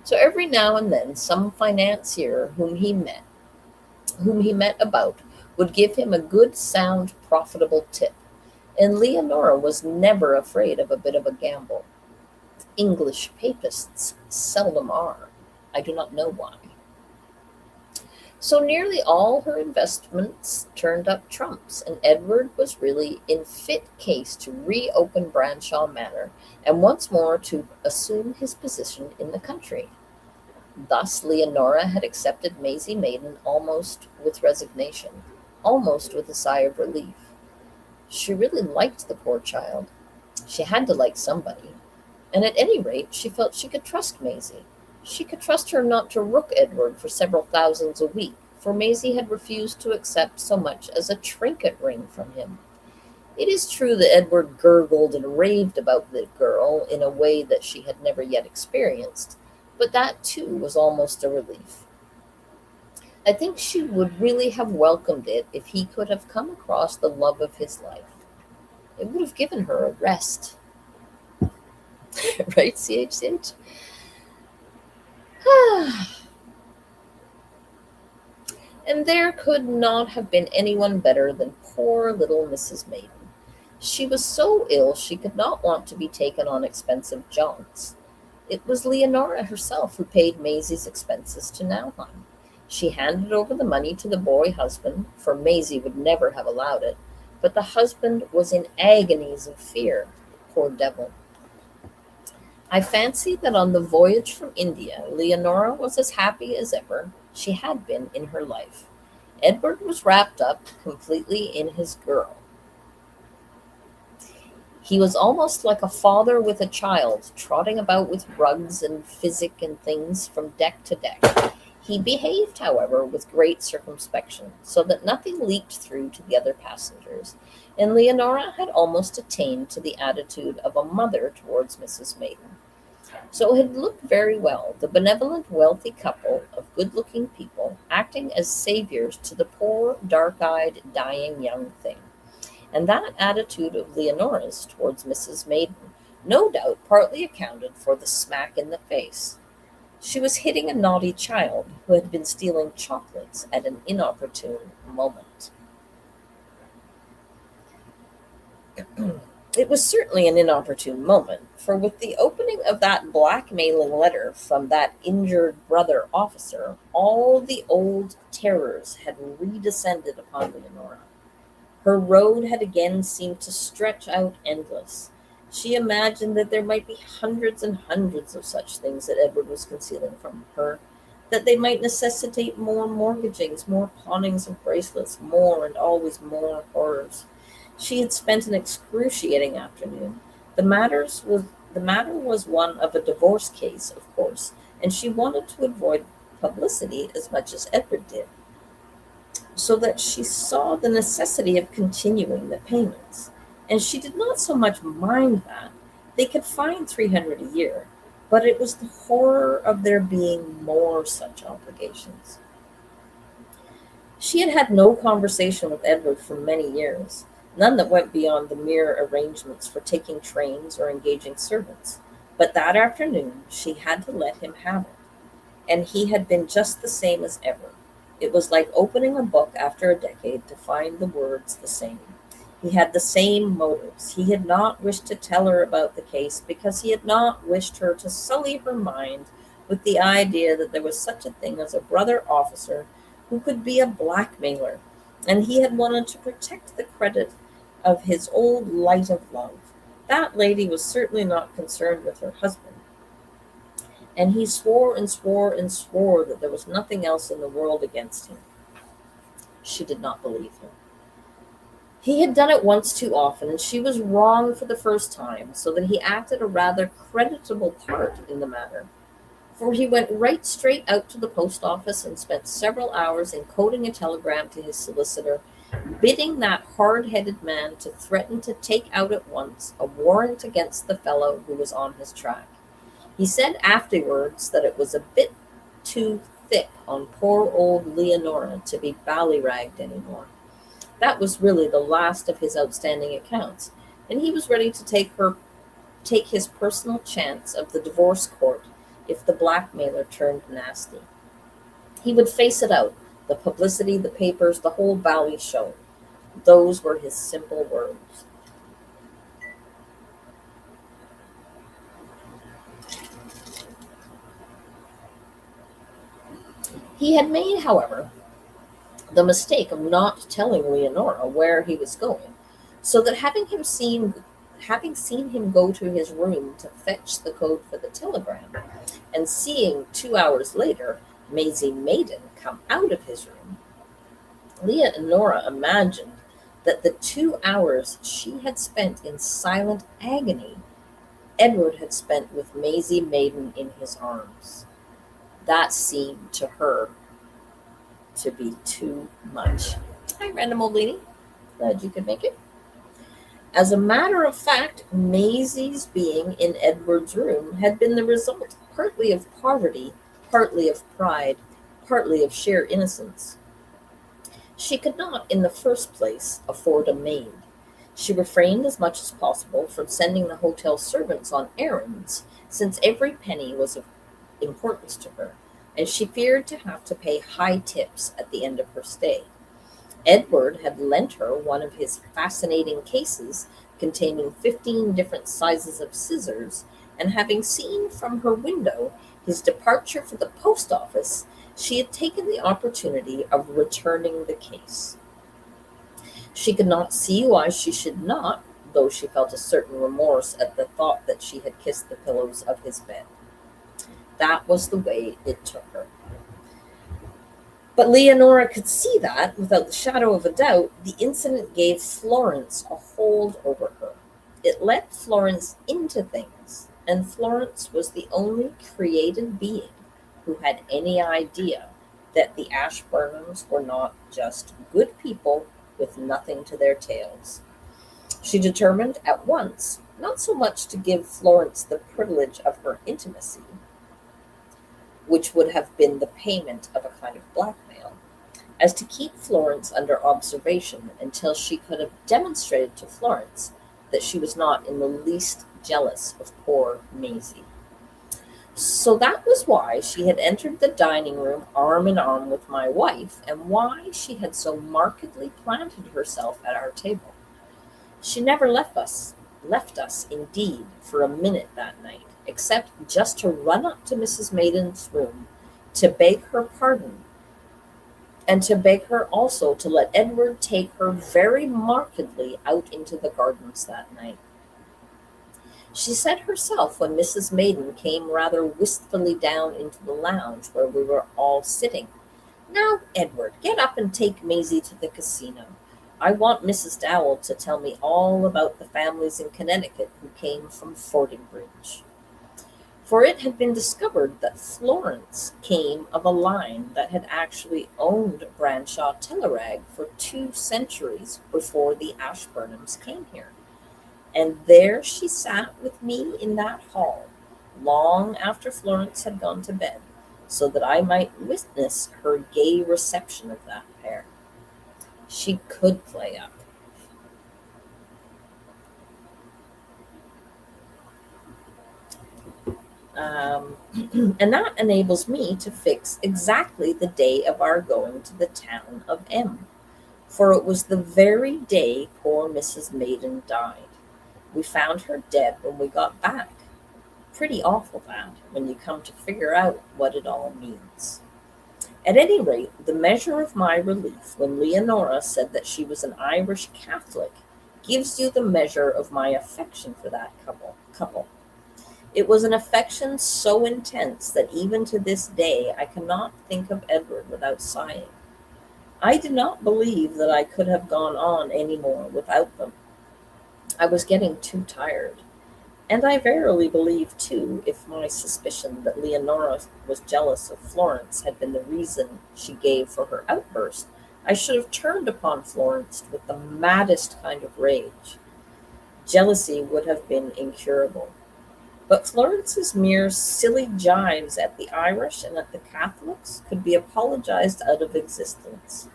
So every now and then some financier whom he met about, would give him a good, sound, profitable tip. And Leonora was never afraid of a bit of a gamble. English papists seldom are. I do not know why. So nearly all her investments turned up trumps, and Edward was really in fit case to reopen Branshaw Manor and once more to assume his position in the country. Thus Leonora had accepted Maisie Maiden almost with resignation, almost with a sigh of relief. She really liked the poor child. She had to like somebody, and at any rate she felt she could trust Maisie. She could trust her not to rook Edward for several thousands a week, for Maisie had refused to accept so much as a trinket ring from him. It is true that Edward gurgled and raved about the girl in a way that she had never yet experienced, but that too was almost a relief. I think she would really have welcomed it if he could have come across the love of his life. It would have given her a rest. Right, CHCH? And there could not have been anyone better than poor little Mrs. Maiden. She was so ill she could not want to be taken on expensive jaunts. It was Leonora herself who paid Maisie's expenses to Nauheim. She handed over the money to the boy husband, for Maisie would never have allowed it, but the husband was in agonies of fear, poor devil. I fancy that on the voyage from India, Leonora was as happy as ever she had been in her life. Edward was wrapped up completely in his girl. He was almost like a father with a child, trotting about with rugs and physic and things from deck to deck. He behaved, however, with great circumspection, so that nothing leaked through to the other passengers, and Leonora had almost attained to the attitude of a mother towards Mrs. Maiden. So it had looked very well, the benevolent, wealthy couple of good-looking people acting as saviors to the poor, dark-eyed, dying young thing. And that attitude of Leonora's towards Mrs. Maiden no doubt partly accounted for the smack in the face. She was hitting a naughty child who had been stealing chocolates at an inopportune moment. It was certainly an inopportune moment, for with the opening of that blackmailing letter from that injured brother officer, all the old terrors had redescended upon Leonora. Her road had again seemed to stretch out endless. She imagined that there might be hundreds and hundreds of such things that Edward was concealing from her, that they might necessitate more mortgagings, more pawnings of bracelets, more and always more horrors. She had spent an excruciating afternoon. The matter was one of a divorce case, of course, and she wanted to avoid publicity as much as Edward did, so that she saw the necessity of continuing the payments. And she did not so much mind that. They could find 300 a year, but it was the horror of there being more such obligations. She had had no conversation with Edward for many years, none that went beyond the mere arrangements for taking trains or engaging servants. But that afternoon she had to let him have it, and he had been just the same as ever. It was like opening a book after a decade to find the words the same. He had the same motives. He had not wished to tell her about the case because he had not wished her to sully her mind with the idea that there was such a thing as a brother officer who could be a blackmailer, and he had wanted to protect the credit of his old light of love. That lady was certainly not concerned with her husband, and he swore and swore and swore that there was nothing else in the world against him. She did not believe him. He had done it once too often, and she was wrong for the first time, so that he acted a rather creditable part in the matter. For he went right straight out to the post office and spent several hours in coding a telegram to his solicitor, bidding that hard-headed man to threaten to take out at once a warrant against the fellow who was on his track. He said afterwards that it was a bit too thick on poor old Leonora to be ballyragged any more. That was really the last of his outstanding accounts, and he was ready to take his personal chance of the divorce court if the blackmailer turned nasty. He would face it out, the publicity, the papers, the whole Valley show. Those were his simple words. He had made, however, the mistake of not telling Leonora where he was going, so that having seen him go to his room to fetch the code for the telegram, and seeing 2 hours later Maisie Maiden come out of his room, Leonora imagined that the 2 hours she had spent in silent agony, Edward had spent with Maisie Maiden in his arms. That seemed to her to be too much. Hi, Random Old Lady. Glad you could make it. As a matter of fact, Maisie's being in Edward's room had been the result partly of poverty, partly of pride, partly of sheer innocence. She could not, in the first place, afford a maid. She refrained as much as possible from sending the hotel servants on errands, since every penny was of importance to her, and she feared to have to pay high tips at the end of her stay. Edward had lent her one of his fascinating cases containing 15 different sizes of scissors, and having seen from her window his departure for the post office, she had taken the opportunity of returning the case. She could not see why she should not, though she felt a certain remorse at the thought that she had kissed the pillows of his bed. That was the way it took her. But Leonora could see that, without the shadow of a doubt, the incident gave Florence a hold over her. It let Florence into things, and Florence was the only created being who had any idea that the Ashburnhams were not just good people with nothing to their tails. She determined at once not so much to give Florence the privilege of her intimacy, which would have been the payment of a kind of blackmail, as to keep Florence under observation until she could have demonstrated to Florence that she was not in the least jealous of poor Maisie. So that was why she had entered the dining room arm in arm with my wife, and why she had so markedly planted herself at our table. She never left us indeed, for a minute that night, except just to run up to Mrs. Maiden's room, to beg her pardon, and to beg her also to let Edward take her very markedly out into the gardens that night. She said herself, when Mrs. Maiden came rather wistfully down into the lounge where we were all sitting, "Now, Edward, get up and take Maisie to the casino. I want Mrs. Dowell to tell me all about the families in Connecticut who came from Fordingbridge." For it had been discovered that Florence came of a line that had actually owned Branshaw Teleragh for 2 centuries before the Ashburnhams came here. And there she sat with me in that hall, long after Florence had gone to bed, so that I might witness her gay reception of that pair. She could play up. And that enables me to fix exactly the day of our going to the town of M. For it was the very day poor Mrs. Maiden died. We found her dead when we got back. Pretty awful that, when you come to figure out what it all means. At any rate, the measure of my relief when Leonora said that she was an Irish Catholic gives you the measure of my affection for that couple. It was an affection so intense that even to this day I cannot think of Edward without sighing. I did not believe that I could have gone on any more without them. I was getting too tired. And I verily believe, too, if my suspicion that Leonora was jealous of Florence had been the reason she gave for her outburst, I should have turned upon Florence with the maddest kind of rage. Jealousy would have been incurable. But Florence's mere silly jibes at the Irish and at the Catholics could be apologized out of existence.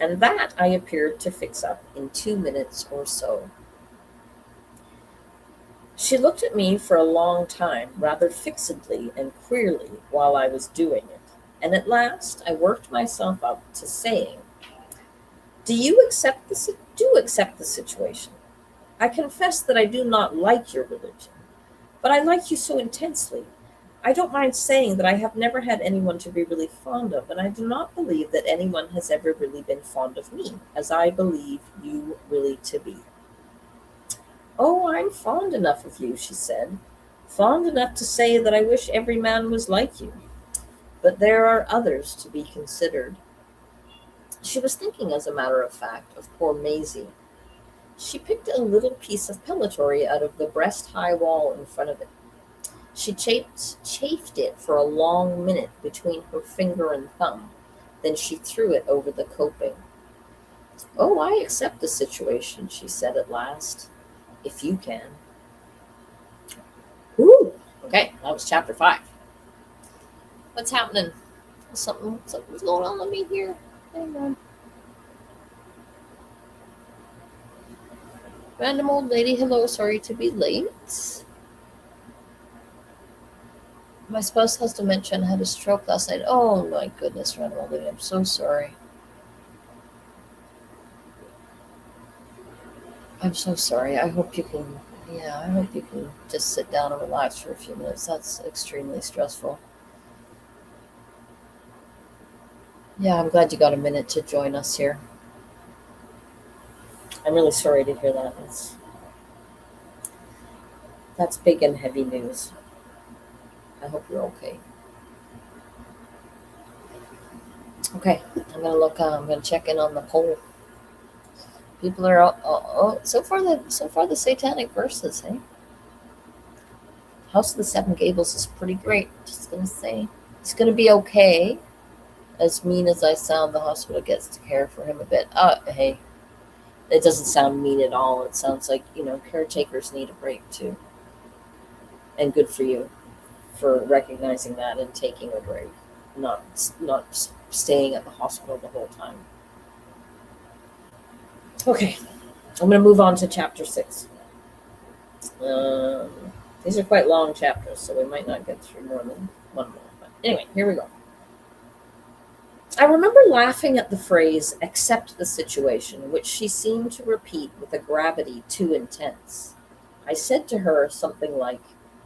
And that I appeared to fix up in 2 minutes or so. She looked at me for a long time, rather fixedly and queerly, while I was doing it, and at last I worked myself up to saying, do accept the situation. I confess that I do not like your religion, but I like you so intensely. I don't mind saying that I have never had anyone to be really fond of, and I do not believe that anyone has ever really been fond of me, as I believe you really to be. Oh, I'm fond enough of you, she said. Fond enough to say that I wish every man was like you. But there are others to be considered. She was thinking, as a matter of fact, of poor Maisie. She picked a little piece of pellitory out of the breast-high wall in front of it. She chafed it for a long minute between her finger and thumb. Then she threw it over the coping. Oh, I accept the situation, she said at last. If you can. Ooh, okay, that was chapter 5. What's happening? Something's going on with me here. Hang on. Random old lady, hello, sorry to be late. My spouse has dementia and had a stroke last night. Oh my goodness, random old lady, I'm so sorry. I'm so sorry. I hope you can just sit down and relax for a few minutes. That's extremely stressful. Yeah, I'm glad you got a minute to join us here. I'm really sorry to hear that. That's big and heavy news. I hope you're okay. Okay, I'm gonna check in on the poll. People are so far the satanic verses, hey? House of the Seven Gables is pretty great. Just gonna say, it's gonna be okay. As mean as I sound, the hospital gets to care for him a bit. Hey, it doesn't sound mean at all. It sounds like, caretakers need a break too. And good for you for recognizing that and taking a break, not staying at the hospital the whole time. Okay, I'm going to move on to chapter 6. These are quite long chapters, so we might not get through more than one more. But anyway, here we go. I remember laughing at the phrase, accept the situation, which she seemed to repeat with a gravity too intense. I said to her something like,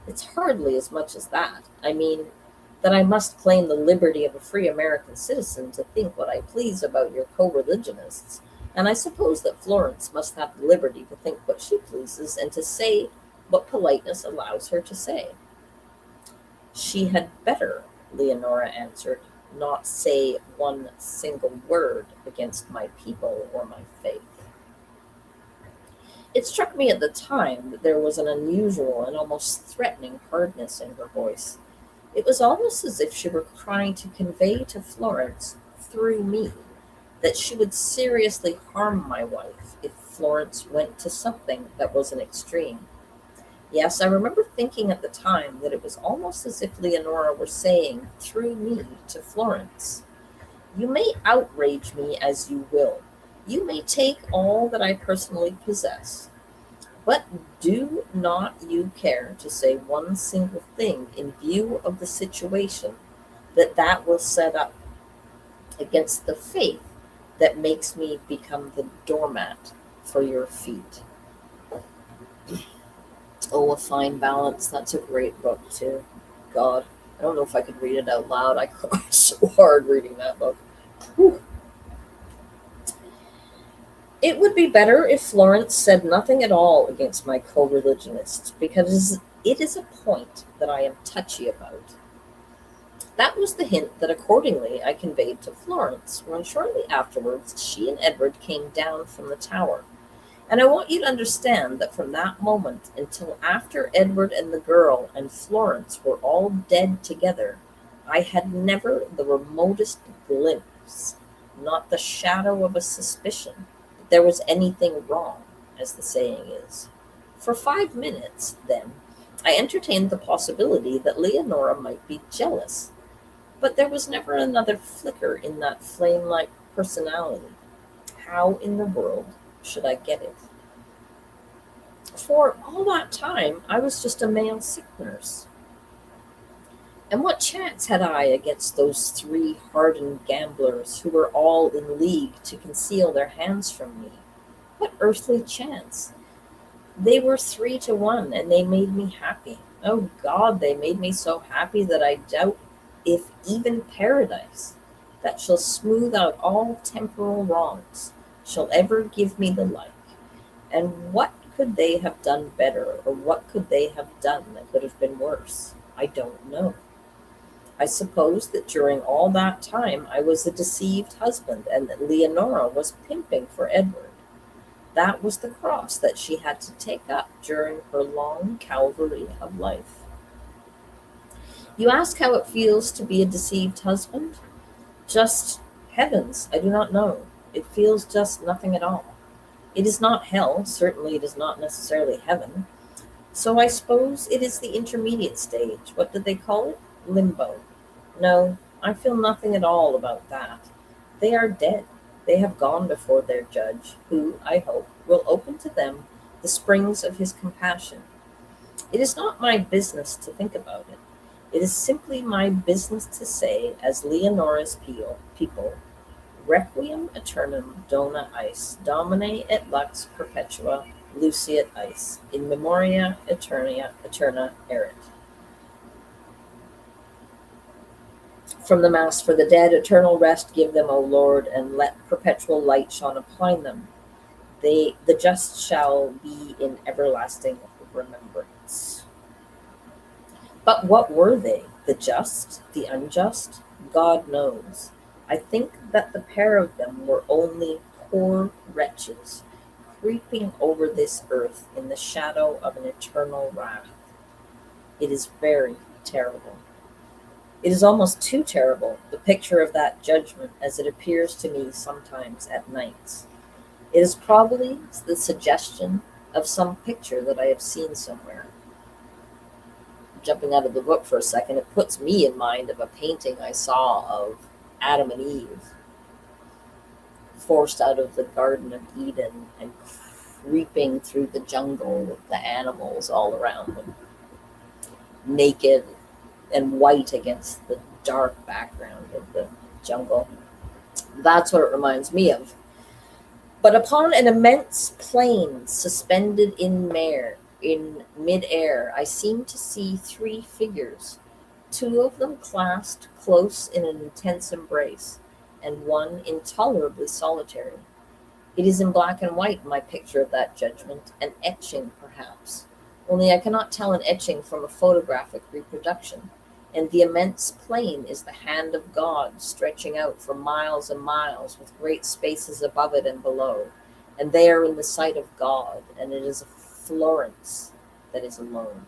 it's hardly as much as that. I mean, that I must claim the liberty of a free American citizen to think what I please about your co-religionists, and I suppose that Florence must have the liberty to think what she pleases and to say what politeness allows her to say. She had better, Leonora answered, not say one single word against my people or my faith. It struck me at the time that there was an unusual and almost threatening hardness in her voice. It was almost as if she were trying to convey to Florence, through me, that she would seriously harm my wife if Florence went to something that was an extreme. Yes, I remember thinking at the time that it was almost as if Leonora were saying, through me, to Florence, you may outrage me as you will. You may take all that I personally possess. But do not you care to say one single thing in view of the situation that will set up against the faith that makes me become the doormat for your feet. Oh, A Fine Balance. That's a great book, too. God, I don't know if I could read it out loud. I cried so hard reading that book. Whew. It would be better if Florence said nothing at all against my co-religionists, because it is a point that I am touchy about. That was the hint that accordingly I conveyed to Florence when shortly afterwards she and Edward came down from the tower. And I want you to understand that from that moment until after Edward and the girl and Florence were all dead together, I had never the remotest glimpse, not the shadow of a suspicion, that there was anything wrong, as the saying is. For 5 minutes, then, I entertained the possibility that Leonora might be jealous, but there was never another flicker in that flame-like personality. How in the world should I get it? For all that time, I was just a male sick nurse. And what chance had I against those 3 hardened gamblers who were all in league to conceal their hands from me? What earthly chance? They were 3 to 1, and they made me happy. Oh God, they made me so happy that I doubt if even paradise, that shall smooth out all temporal wrongs, shall ever give me the like. And what could they have done better, or what could they have done that could have been worse? I don't know. I suppose that during all that time I was a deceived husband, and that Leonora was pimping for Edward. That was the cross that she had to take up during her long Calvary of life. You ask how it feels to be a deceived husband? Just heavens, I do not know. It feels just nothing at all. It is not hell, certainly it is not necessarily heaven. So I suppose it is the intermediate stage. What did they call it? Limbo. No, I feel nothing at all about that. They are dead. They have gone before their judge, who, I hope, will open to them the springs of his compassion. It is not my business to think about it. It is simply my business to say, as Leonora's people, Requiem aeternam dona eis, Domine et lux perpetua luceat eis, in memoria eterna erit. From the Mass for the dead, eternal rest give them, O Lord, and let perpetual light shine upon them. The just shall be in everlasting remembrance. But what were they? The just? The unjust? God knows. I think that the pair of them were only poor wretches, creeping over this earth in the shadow of an eternal wrath. It is very terrible. It is almost too terrible, the picture of that judgment as it appears to me sometimes at nights. It is probably the suggestion of some picture that I have seen somewhere. Jumping out of the book for a second, it puts me in mind of a painting I saw of Adam and Eve forced out of the Garden of Eden and creeping through the jungle with the animals all around them, naked and white against the dark background of the jungle. That's what it reminds me of. But upon an immense plain suspended in mid-air, I seemed to see 3 figures, 2 of them clasped close in an intense embrace, and one intolerably solitary. It is in black and white, my picture of that judgment, an etching perhaps, only I cannot tell an etching from a photographic reproduction, and the immense plain is the hand of God stretching out for miles and miles with great spaces above it and below, and they are in the sight of God, and it is a Florence that is alone.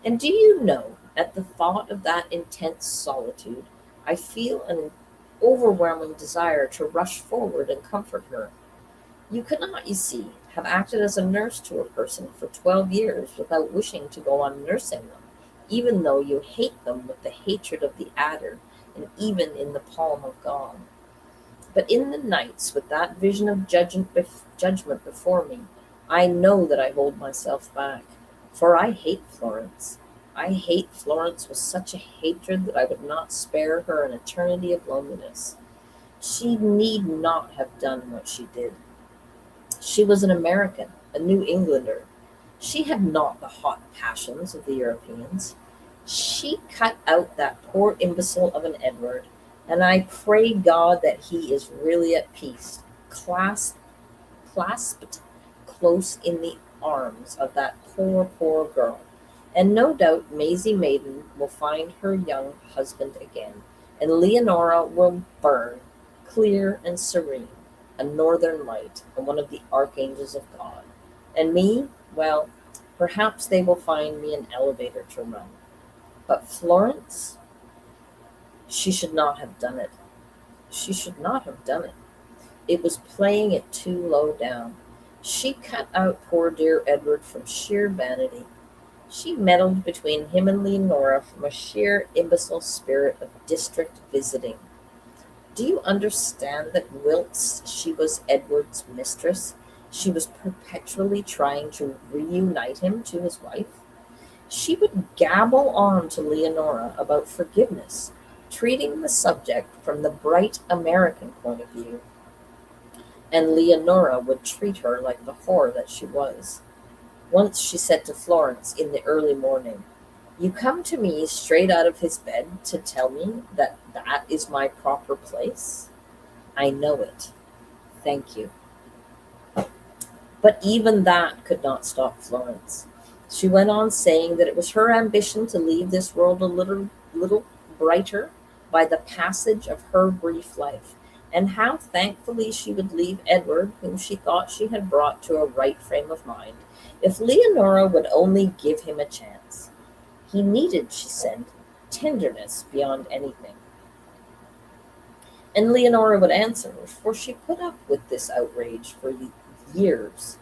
And do you know, at the thought of that intense solitude, I feel an overwhelming desire to rush forward and comfort her. You could not, you see, have acted as a nurse to a person for 12 years without wishing to go on nursing them, even though you hate them with the hatred of the adder, and even in the palm of God. But in the nights, with that vision of judgment before me, I know that I hold myself back, for I hate Florence. I hate Florence with such a hatred that I would not spare her an eternity of loneliness. She need not have done what she did. She was an American, a New Englander. She had not the hot passions of the Europeans. She cut out that poor imbecile of an Edward, and I pray God that he is really at peace, clasped clasped close in the arms of that poor, poor girl. And no doubt Maisie Maiden will find her young husband again, and Leonora will burn, clear and serene, a northern light, and one of the archangels of God. And me, well, perhaps they will find me an elevator to run. But Florence, she should not have done it. She should not have done it. It was playing it too low down. She cut out poor dear Edward from sheer vanity. She meddled between him and Leonora from a sheer imbecile spirit of district visiting. Do you understand that whilst she was Edward's mistress, she was perpetually trying to reunite him to his wife? She would gabble on to Leonora about forgiveness, treating the subject from the bright American point of view, and Leonora would treat her like the whore that she was. Once she said to Florence in the early morning, "You come to me straight out of his bed to tell me that that is my proper place? I know it. Thank you." But even that could not stop Florence. She went on saying that it was her ambition to leave this world a little brighter by the passage of her brief life, and how thankfully she would leave Edward, whom she thought she had brought to a right frame of mind, if Leonora would only give him a chance. He needed, she said, tenderness beyond anything. And Leonora would answer, for she put up with this outrage for years.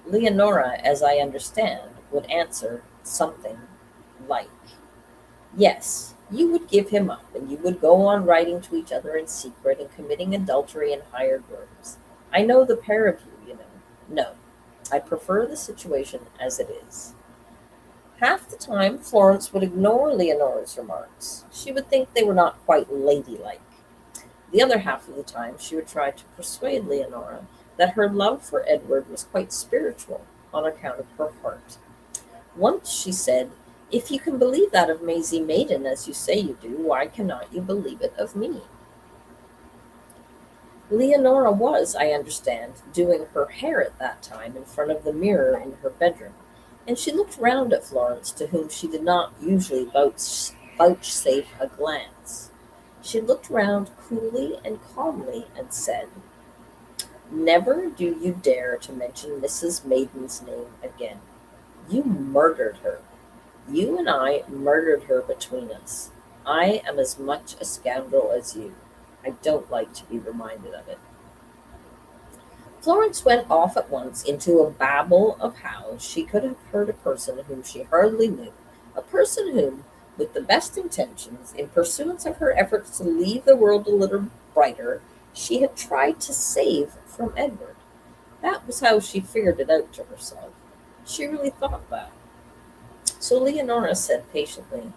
Leonora, as I understand, would answer something like, "Yes, you would give him up, and you would go on writing to each other in secret and committing adultery in hired rooms. I know the pair of you, you know. No, I prefer the situation as it is." Half the time, Florence would ignore Leonora's remarks. She would think they were not quite ladylike. The other half of the time, she would try to persuade Leonora that her love for Edward was quite spiritual on account of her heart. Once she said, "If you can believe that of Maisie Maiden as you say you do, why cannot you believe it of me?" Leonora was, I understand, doing her hair at that time in front of the mirror in her bedroom, and she looked round at Florence, to whom she did not usually vouchsafe a glance. She looked round coolly and calmly and said, "Never do you dare to mention Mrs. Maiden's name again. You murdered her. You and I murdered her between us. I am as much a scoundrel as you. I don't like to be reminded of it." Florence went off at once into a babble of how she could have hurt a person whom she hardly knew, a person whom, with the best intentions, in pursuance of her efforts to leave the world a little brighter, she had tried to save from Edward. That was how she figured it out to herself. She really thought that. So Leonora said patiently,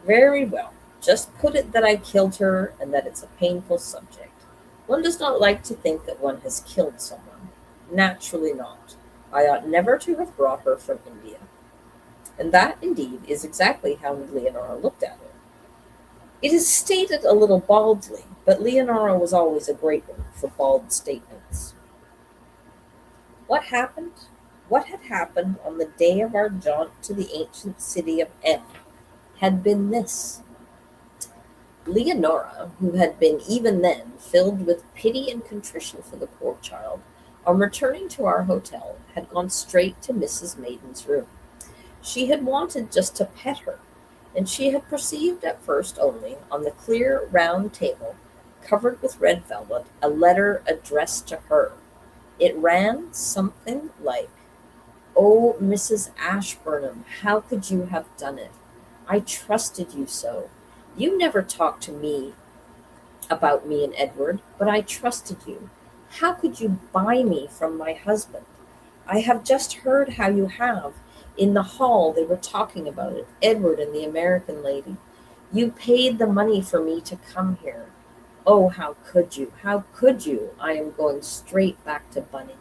"Very well, just put it that I killed her and that it's a painful subject. One does not like to think that one has killed someone. Naturally not. I ought never to have brought her from India." And that, indeed, is exactly how Leonora looked at it. It is stated a little baldly, but Leonora was always a great one for bald statements. What happened? What had happened on the day of our jaunt to the ancient city of N had been this. Leonora, who had been even then filled with pity and contrition for the poor child, on returning to our hotel, had gone straight to Mrs. Maiden's room. She had wanted just to pet her, and she had perceived at first only, on the clear round table, covered with red velvet, a letter addressed to her. It ran something like, "Oh, Mrs. Ashburnham, how could you have done it? I trusted you so. You never talked to me about me and Edward, but I trusted you. How could you buy me from my husband? I have just heard how you have. In the hall they were talking about it, Edward and the American lady. You paid the money for me to come here. Oh, how could you? How could you? I am going straight back to Bunny."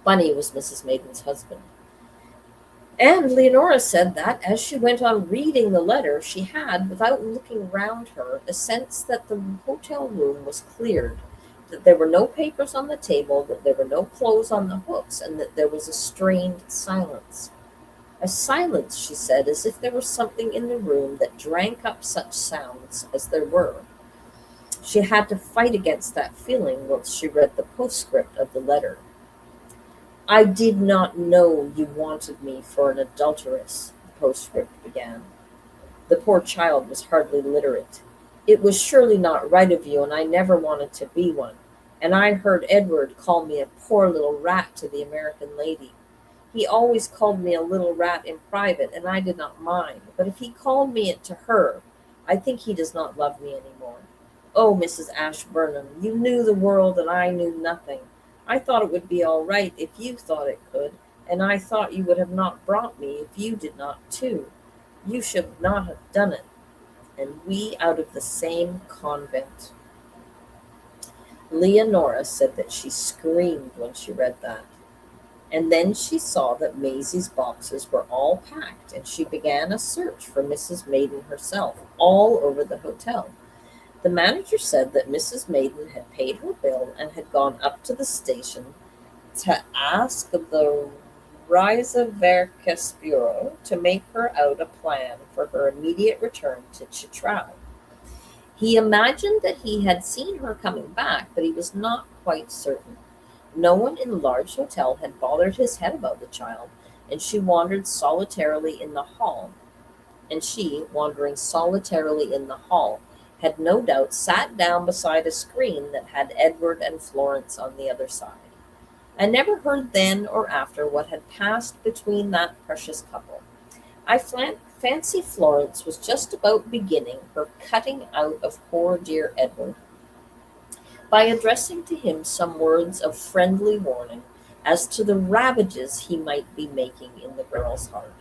Bunny was Mrs. Maiden's husband. And Leonora said that, as she went on reading the letter, she had, without looking round her, a sense that the hotel room was cleared, that there were no papers on the table, that there were no clothes on the hooks, and that there was a strained silence. A silence, she said, as if there was something in the room that drank up such sounds as there were. She had to fight against that feeling whilst she read the postscript of the letter. I did not know you wanted me for an adulteress, the postscript began. The poor child was hardly literate. It was surely not right of you, and I never wanted to be one. And I heard Edward call me a poor little rat to the American lady. He always called me a little rat in private, and I did not mind. But if he called me it to her, I think he does not love me any more. Oh, Mrs. Ashburnham, you knew the world, and I knew nothing. I thought it would be all right if you thought it could, and I thought you would have not brought me if you did not too. You should not have done it, and we out of the same convent. Leonora said that she screamed when she read that. And then she saw that Maisie's boxes were all packed, and she began a search for Mrs. Maiden herself, all over the hotel. The manager said that Mrs. Maiden had paid her bill and had gone up to the station to ask the Reiseverkehrs Bureau to make her out a plan for her immediate return to Chitral. He imagined that he had seen her coming back, but he was not quite certain. No one in the large hotel had bothered his head about the child, and she wandered solitarily in the hall. And she, wandering solitarily in the hall, had no doubt sat down beside a screen that had Edward and Florence on the other side. I never heard then or after what had passed between that precious couple. I fancy Florence was just about beginning her cutting out of poor dear Edward by addressing to him some words of friendly warning as to the ravages he might be making in the girl's heart.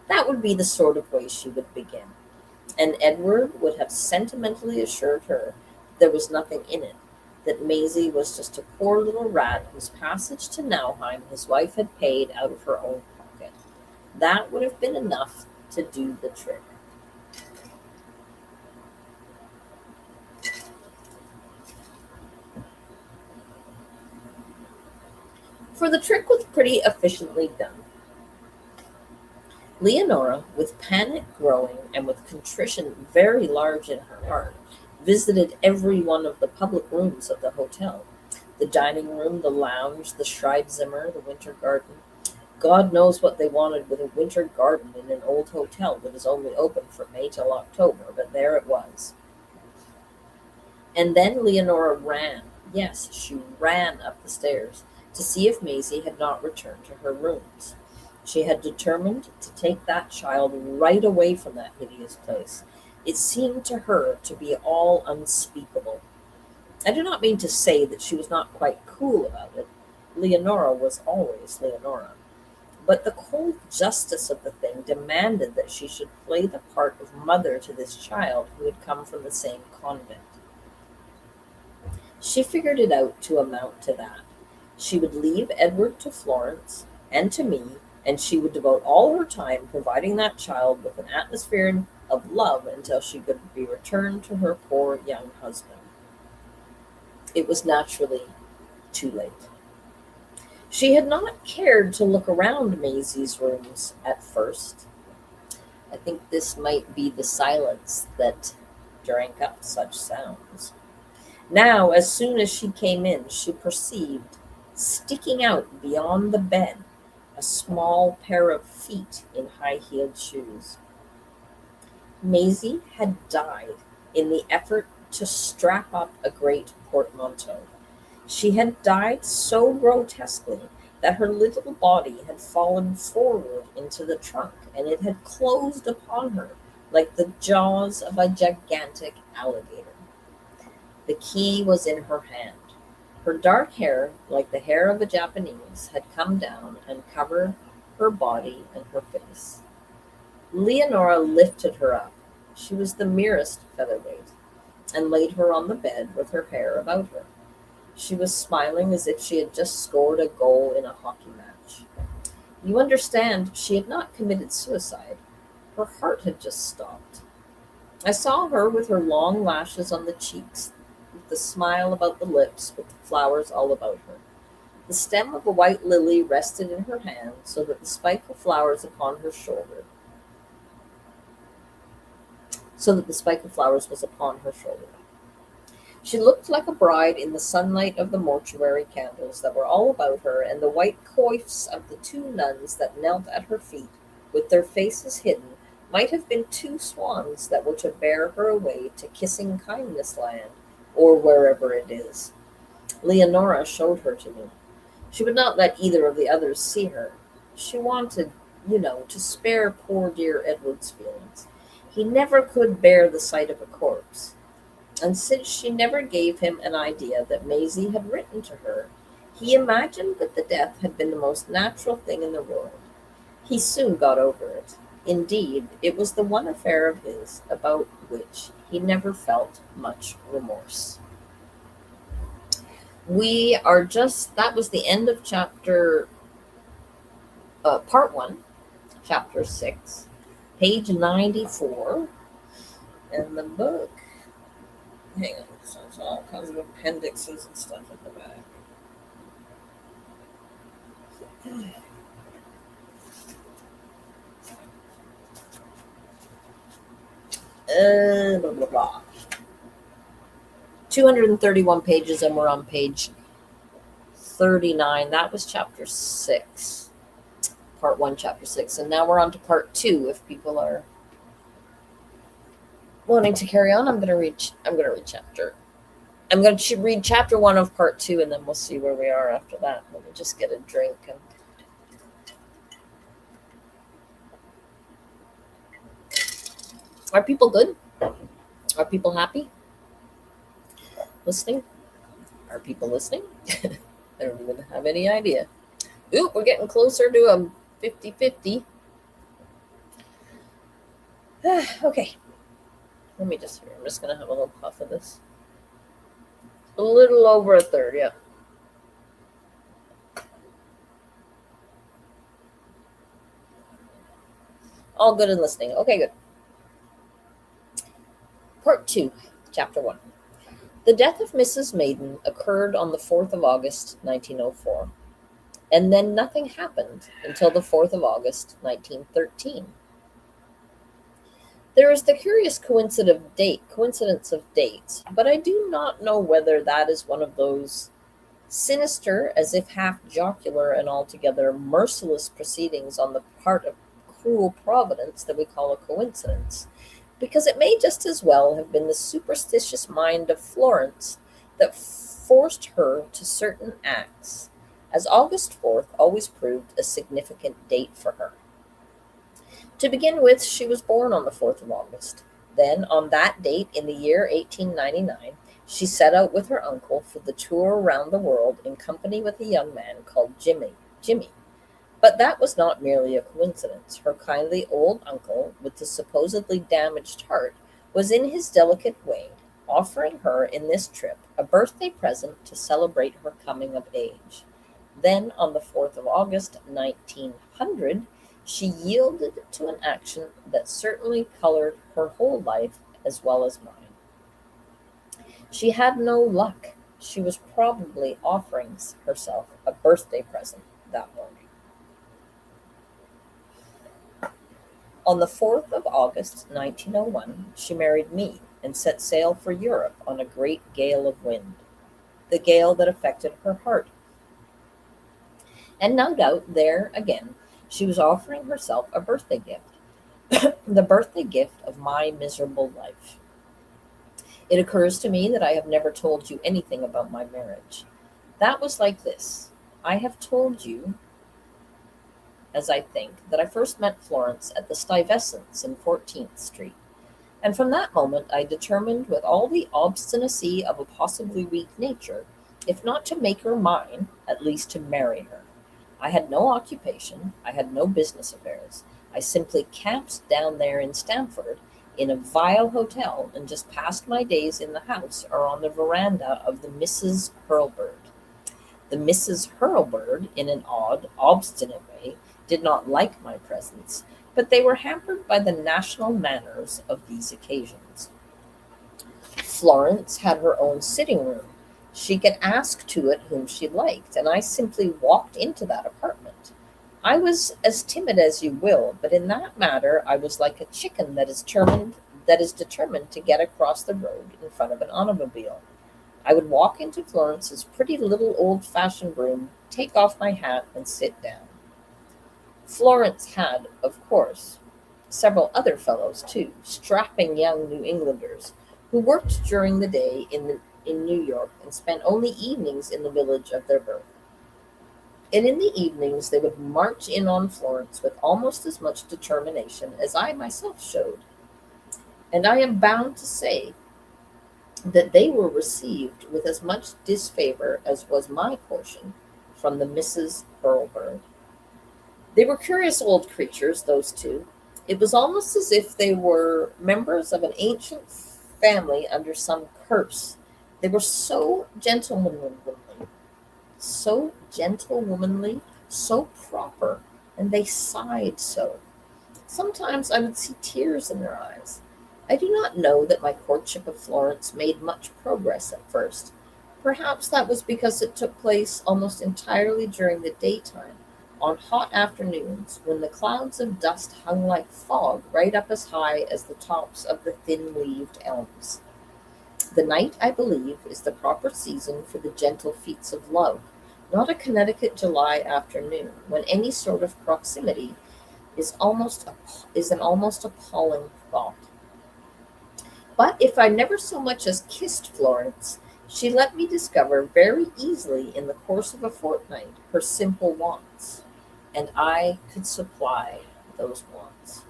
That would be the sort of way she would begin. And Edward would have sentimentally assured her there was nothing in it, that Maisie was just a poor little rat whose passage to Nauheim his wife had paid out of her own pocket. That would have been enough to do the trick. For the trick was pretty efficiently done. Leonora, with panic growing and with contrition very large in her heart, visited every one of the public rooms of the hotel. The dining room, the lounge, the Schreibzimmer, the winter garden. God knows what they wanted with a winter garden in an old hotel that is only open from May till October, but there it was. And then Leonora ran, yes, she ran up the stairs, to see if Maisie had not returned to her rooms. She had determined to take that child right away from that hideous place. It seemed to her to be all unspeakable. I do not mean to say that she was not quite cool about it. Leonora was always Leonora. But the cold justice of the thing demanded that she should play the part of mother to this child who had come from the same convent. She figured it out to amount to that. She would leave Edward to Florence and to me, and she would devote all her time providing that child with an atmosphere of love until she could be returned to her poor young husband. It was naturally too late. She had not cared to look around Maisie's rooms at first. I think this might be the silence that drank up such sounds. Now, as soon as she came in, she perceived, sticking out beyond the bed, a small pair of feet in high-heeled shoes. Maisie had died in the effort to strap up a great portmanteau. She had died so grotesquely that her little body had fallen forward into the trunk, and it had closed upon her like the jaws of a gigantic alligator. The key was in her hand. Her dark hair, like the hair of a Japanese, had come down and covered her body and her face. Leonora lifted her up. She was the merest featherweight, and laid her on the bed with her hair about her. She was smiling as if she had just scored a goal in a hockey match. You understand, she had not committed suicide. Her heart had just stopped. I saw her with her long lashes on the cheeks, the smile about the lips, with the flowers all about her. The stem of a white lily rested in her hand, so that the spike of flowers upon her shoulder, so that the spike of flowers was upon her shoulder. She looked like a bride in the sunlight of the mortuary candles that were all about her, and the white coifs of the two nuns that knelt at her feet, with their faces hidden, might have been two swans that were to bear her away to kissing kindness land, or wherever it is. Leonora showed her to me. She would not let either of the others see her. She wanted, to spare poor dear Edward's feelings. He never could bear the sight of a corpse. And since she never gave him an idea that Maisie had written to her, he imagined that the death had been the most natural thing in the world. He soon got over it. Indeed, it was the one affair of his about which he never felt much remorse. That was the end of part 1, chapter 6, page 94, and the book. Hang on, so there's all kinds of appendixes and stuff at the back. Blah, blah, blah. 231 pages, and we're on page 39. That was chapter 6. Part 1, chapter 6. And now we're on to part 2. If people are wanting to carry on, I'm going to read chapter 1 of part 2, and then we'll see where we are after that. Let me just get a drink. Are people good? Are people happy? Listening? Are people listening? I don't even have any idea. Ooh, we're getting closer to a 50-50. Okay. I'm just going to have a little puff of this. A little over a third, yeah. All good and listening. Okay, good. Part 2, chapter 1. The death of Mrs. Maiden occurred on the 4th of August, 1904. And then nothing happened until the 4th of August, 1913. There is the curious coincidence of dates, but I do not know whether that is one of those sinister, as if half jocular and altogether merciless proceedings on the part of cruel Providence that we call a coincidence, because it may just as well have been the superstitious mind of Florence that forced her to certain acts, as August 4th always proved a significant date for her. To begin with, she was born on the 4th of August. Then, on that date in the year 1899, she set out with her uncle for the tour around the world in company with a young man called Jimmy. But that was not merely a coincidence. Her kindly old uncle, with the supposedly damaged heart, was in his delicate way offering her in this trip a birthday present to celebrate her coming of age. Then, on the 4th of August, 1900, she yielded to an action that certainly colored her whole life as well as mine. She had no luck. She was probably offering herself a birthday present that morning. On the 4th of August, 1901, she married me and set sail for Europe on a great gale of wind, the gale that affected her heart. And no doubt there again, she was offering herself a birthday gift, the birthday gift of my miserable life. It occurs to me that I have never told you anything about my marriage. That was like this. I have told you, as I think, that I first met Florence at the Stuyvesants in 14th Street. And from that moment I determined with all the obstinacy of a possibly weak nature, if not to make her mine, at least to marry her. I had no occupation, I had no business affairs. I simply camped down there in Stamford in a vile hotel and just passed my days in the house or on the veranda of the Mrs. Hurlbird. The Mrs. Hurlbird, in an odd, obstinate way, did not like my presence, but they were hampered by the national manners of these occasions. Florence had her own sitting room. She could ask to it whom she liked, and I simply walked into that apartment. I was as timid as you will, but in that matter I was like a chicken that is determined to get across the road in front of an automobile. I would walk into Florence's pretty little old-fashioned room, take off my hat, and sit down. Florence had, of course, several other fellows too, strapping young New Englanders, who worked during the day in New York and spent only evenings in the village of their birth. And in the evenings they would march in on Florence with almost as much determination as I myself showed. And I am bound to say that they were received with as much disfavor as was my portion from the Misses Hurlbird. They were curious old creatures, those two. It was almost as if they were members of an ancient family under some curse. They were so gentlewomanly, so proper, and they sighed so. Sometimes I would see tears in their eyes. I do not know that my courtship of Florence made much progress at first. Perhaps that was because it took place almost entirely during the daytime, on hot afternoons, when the clouds of dust hung like fog right up as high as the tops of the thin-leaved elms. The night, I believe, is the proper season for the gentle feats of love, not a Connecticut July afternoon, when any sort of proximity is an almost appalling thought. But if I never so much as kissed Florence, she let me discover very easily in the course of a fortnight her simple wants, and I could supply those wants.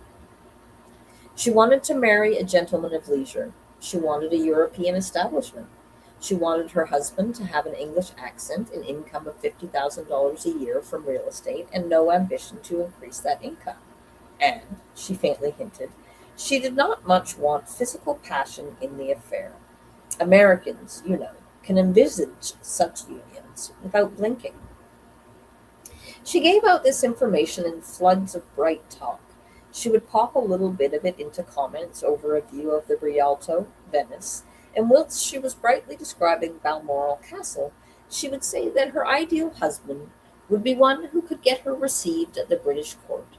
She wanted to marry a gentleman of leisure. She wanted a European establishment. She wanted her husband to have an English accent, an income of $50,000 a year from real estate, and no ambition to increase that income. And, she faintly hinted, she did not much want physical passion in the affair. Americans, you know, can envisage such unions without blinking. She gave out this information in floods of bright talk. She would pop a little bit of it into comments over a view of the Rialto, Venice, and whilst she was brightly describing Balmoral Castle, she would say that her ideal husband would be one who could get her received at the British court.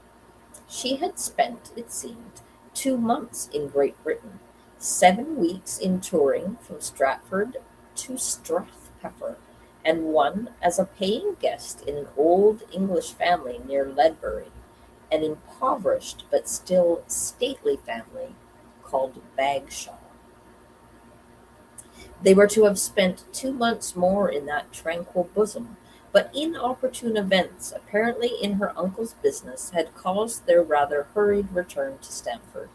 She had spent, it seemed, 2 months in Great Britain, 7 weeks in touring from Stratford to Strathpeffer, and one as a paying guest in an old English family near Ledbury, an impoverished but still stately family called Bagshaw. They were to have spent 2 months more in that tranquil bosom, but inopportune events, apparently in her uncle's business, had caused their rather hurried return to Stamford.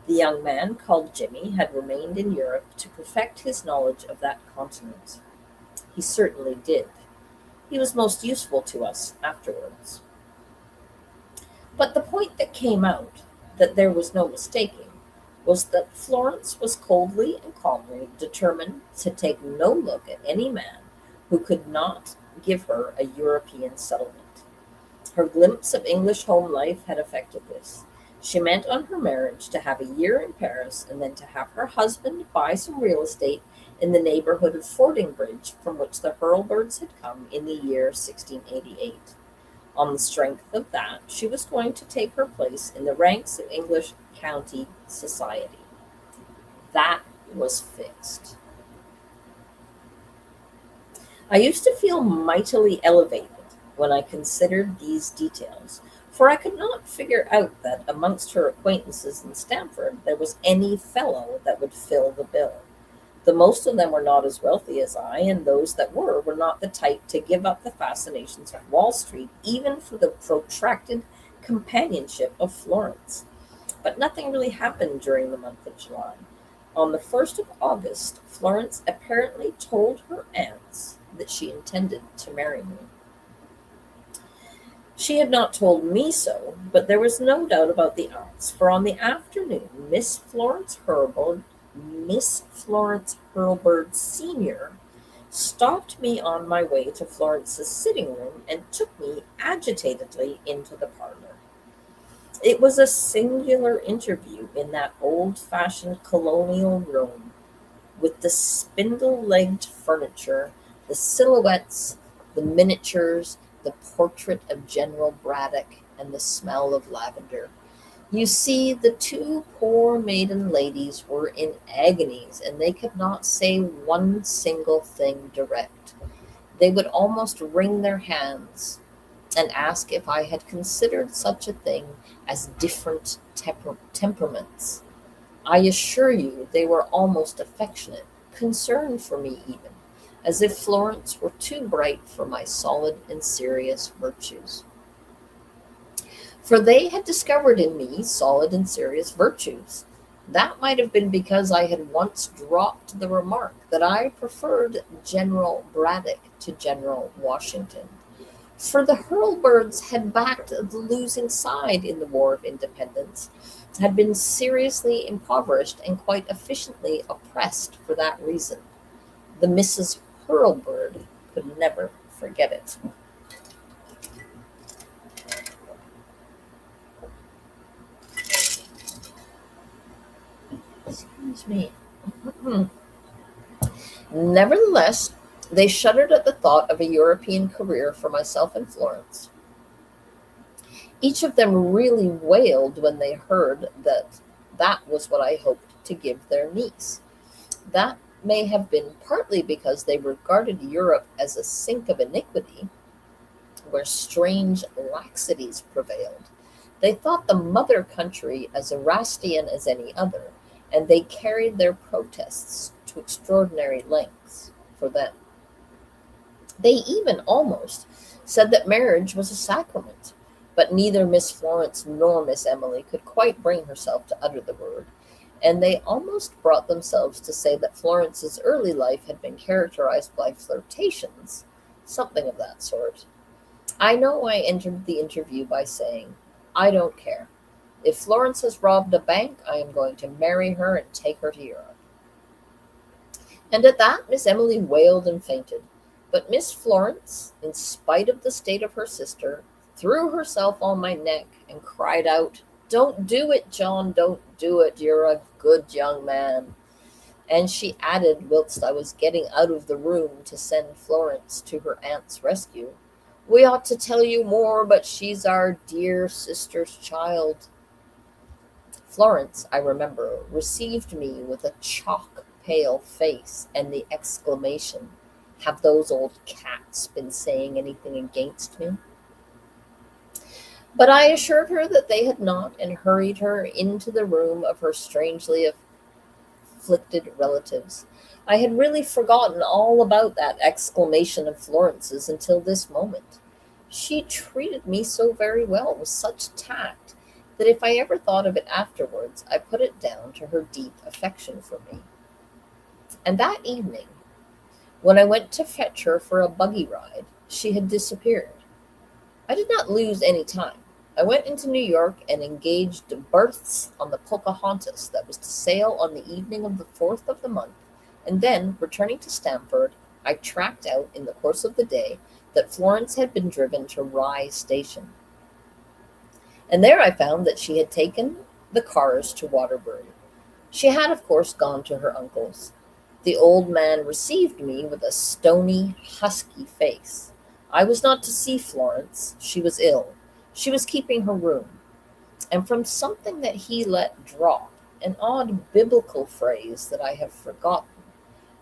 The young man, called Jimmy, had remained in Europe to perfect his knowledge of that continent. He certainly did. He was most useful to us afterwards. But the point that came out, that there was no mistaking, was that Florence was coldly and calmly determined to take no look at any man who could not give her a European settlement. Her glimpse of English home life had effected this. She meant on her marriage to have a year in Paris and then to have her husband buy some real estate in the neighborhood of Fordingbridge, from which the Hurlbirds had come in the year 1688. On the strength of that, she was going to take her place in the ranks of English county society. That was fixed. I used to feel mightily elevated when I considered these details, for I could not figure out that amongst her acquaintances in Stamford there was any fellow that would fill the bill. The most of them were not as wealthy as I, and those that were not the type to give up the fascinations of Wall Street even for the protracted companionship of Florence. But nothing really happened during the month of July. On the 1st of August, Florence apparently told her aunts that she intended to marry me. She had not told me so, but there was no doubt about the aunts, for on the afternoon Miss Florence Hurlbird Sr. stopped me on my way to Florence's sitting room and took me agitatedly into the parlor. It was a singular interview in that old-fashioned colonial room. with the spindle-legged furniture, the silhouettes, the miniatures, the portrait of General Braddock, and the smell of lavender. You see, the two poor maiden ladies were in agonies, and they could not say one single thing direct. They would almost wring their hands and ask if I had considered such a thing as different temperaments. I assure you they were almost affectionate, concerned for me even, as if Florence were too bright for my solid and serious virtues. For they had discovered in me solid and serious virtues. That might have been because I had once dropped the remark that I preferred General Braddock to General Washington. For the Hurlbirds had backed the losing side in the War of Independence, had been seriously impoverished and quite efficiently oppressed for that reason. The Mrs. Hurlbird could never forget it. Excuse me. Nevertheless, they shuddered at the thought of a European career for myself in Florence. Each of them really wailed when they heard that that was what I hoped to give their niece. That may have been partly because they regarded Europe as a sink of iniquity where strange laxities prevailed. They thought the mother country as Erastian as any other, and they carried their protests to extraordinary lengths for them. They even almost said that marriage was a sacrament, but neither Miss Florence nor Miss Emily could quite bring herself to utter the word, and they almost brought themselves to say that Florence's early life had been characterized by flirtations, something of that sort. I know I entered the interview by saying, I don't care. If Florence has robbed a bank, I am going to marry her and take her to Europe. And at that, Miss Emily wailed and fainted. But Miss Florence, in spite of the state of her sister, threw herself on my neck and cried out, Don't do it, John, don't do it. You're a good young man. And she added, whilst I was getting out of the room to send Florence to her aunt's rescue, We ought to tell you more, but she's our dear sister's child. Florence, I remember, received me with a chalk pale face and the exclamation, Have those old cats been saying anything against me? But I assured her that they had not, and hurried her into the room of her strangely afflicted relatives. I had really forgotten all about that exclamation of Florence's until this moment. She treated me so very well, with such tact, that if I ever thought of it afterwards, I put it down to her deep affection for me. And that evening, when I went to fetch her for a buggy ride, she had disappeared. I did not lose any time. I went into New York and engaged berths on the Pocahontas that was to sail on the evening of the 4th of the month, and then, returning to Stamford, I tracked out in the course of the day that Florence had been driven to Rye Station. And there I found that she had taken the cars to Waterbury. She had, of course, gone to her uncle's. The old man received me with a stony, husky face. I was not to see Florence. She was ill. She was keeping her room. And from something that he let drop, an odd biblical phrase that I have forgotten,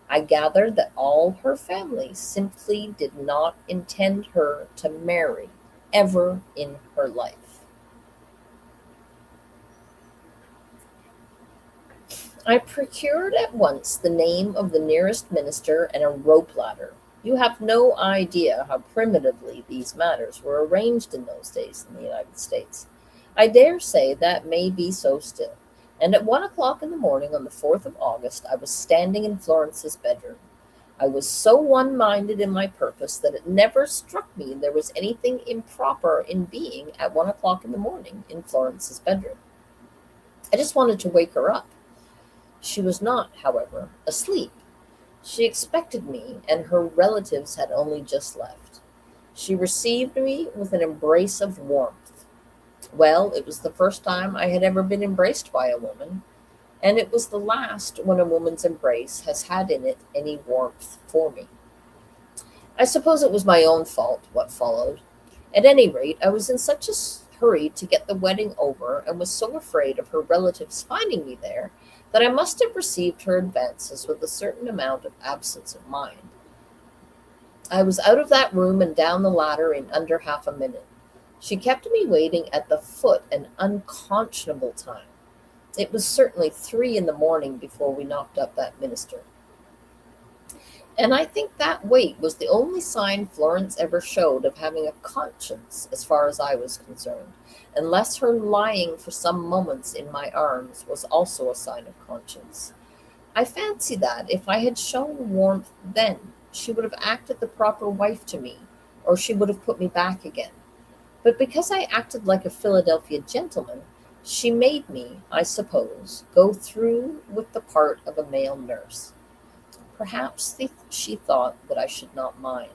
I gathered that all her family simply did not intend her to marry ever in her life. I procured at once the name of the nearest minister and a rope ladder. You have no idea how primitively these matters were arranged in those days in the United States. I dare say that may be so still. And at 1 o'clock in the morning on the 4th of August, I was standing in Florence's bedroom. I was so one-minded in my purpose that it never struck me there was anything improper in being at 1 o'clock in the morning in Florence's bedroom. I just wanted to wake her up. She was not, however, asleep. She expected me, and her relatives had only just left. She received me with an embrace of warmth. Well, it was the first time I had ever been embraced by a woman, and it was the last when a woman's embrace has had in it any warmth for me. I suppose it was my own fault what followed. At any rate, I was in such a hurry to get the wedding over and was so afraid of her relatives finding me there that I must have received her advances with a certain amount of absence of mind. I was out of that room and down the ladder in under half a minute. She kept me waiting at the foot an unconscionable time. It was certainly 3 in the morning before we knocked up that minister. And I think that wait was the only sign Florence ever showed of having a conscience, as far as I was concerned, unless her lying for some moments in my arms was also a sign of conscience. I fancy that, if I had shown warmth then, she would have acted the proper wife to me, or she would have put me back again. But because I acted like a Philadelphia gentleman, she made me, I suppose, go through with the part of a male nurse. Perhaps she thought that I should not mind.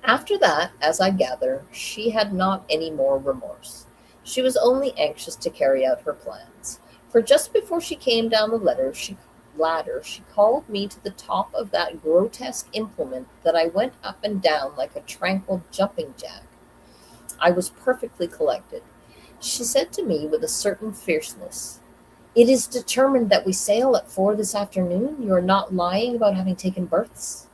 After that, as I gather, she had not any more remorse. She was only anxious to carry out her plans. For just before she came down the ladder, she called me to the top of that grotesque implement that I went up and down like a tranquil jumping jack. I was perfectly collected. She said to me with a certain fierceness, "It is determined that we sail at 4 this afternoon. You are not lying about having taken berths."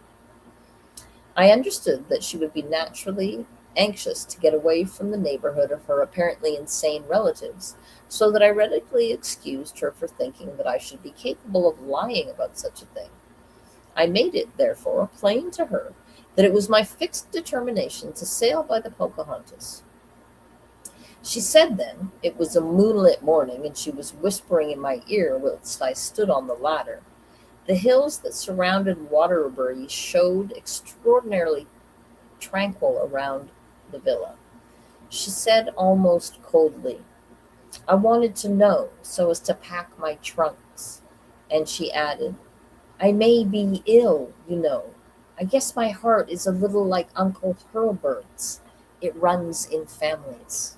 I understood that she would be naturally anxious to get away from the neighborhood of her apparently insane relatives, so that I readily excused her for thinking that I should be capable of lying about such a thing. I made it, therefore, plain to her that it was my fixed determination to sail by the Pocahontas. She said then it was a moonlit morning, and she was whispering in my ear whilst I stood on the ladder. The hills that surrounded Waterbury showed extraordinarily tranquil around the villa. She said almost coldly, "I wanted to know so as to pack my trunks." And she added, "I may be ill, you know. I guess my heart is a little like Uncle Hurlbird's. It runs in families."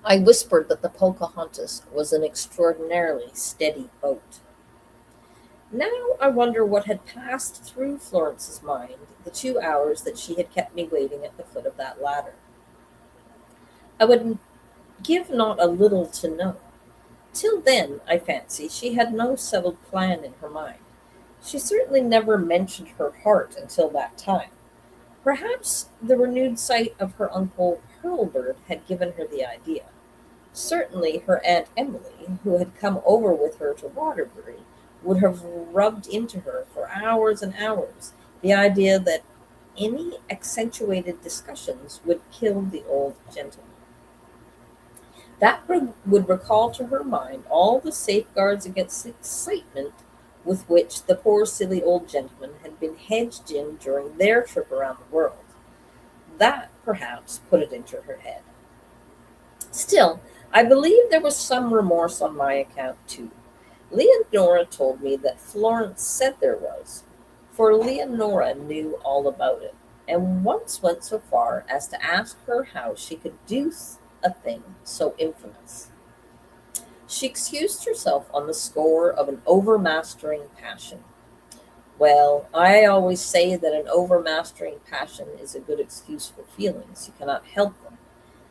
I whispered that the Pocahontas was an extraordinarily steady boat. Now I wonder what had passed through Florence's mind the 2 hours that she had kept me waiting at the foot of that ladder. I would give not a little to know. Till then, I fancy, she had no settled plan in her mind. She certainly never mentioned her heart until that time. Perhaps the renewed sight of her uncle Hurlbird had given her the idea. Certainly her Aunt Emily, who had come over with her to Waterbury, would have rubbed into her for hours and hours the idea that any accentuated discussions would kill the old gentleman. That would recall to her mind all the safeguards against excitement with which the poor silly old gentleman had been hedged in during their trip around the world. That, perhaps, put it into her head. Still, I believe there was some remorse on my account, too. Leonora told me that Florence said there was, for Leonora knew all about it, and once went so far as to ask her how she could do a thing so infamous. She excused herself on the score of an overmastering passion. Well, I always say that an overmastering passion is a good excuse for feelings. You cannot help them.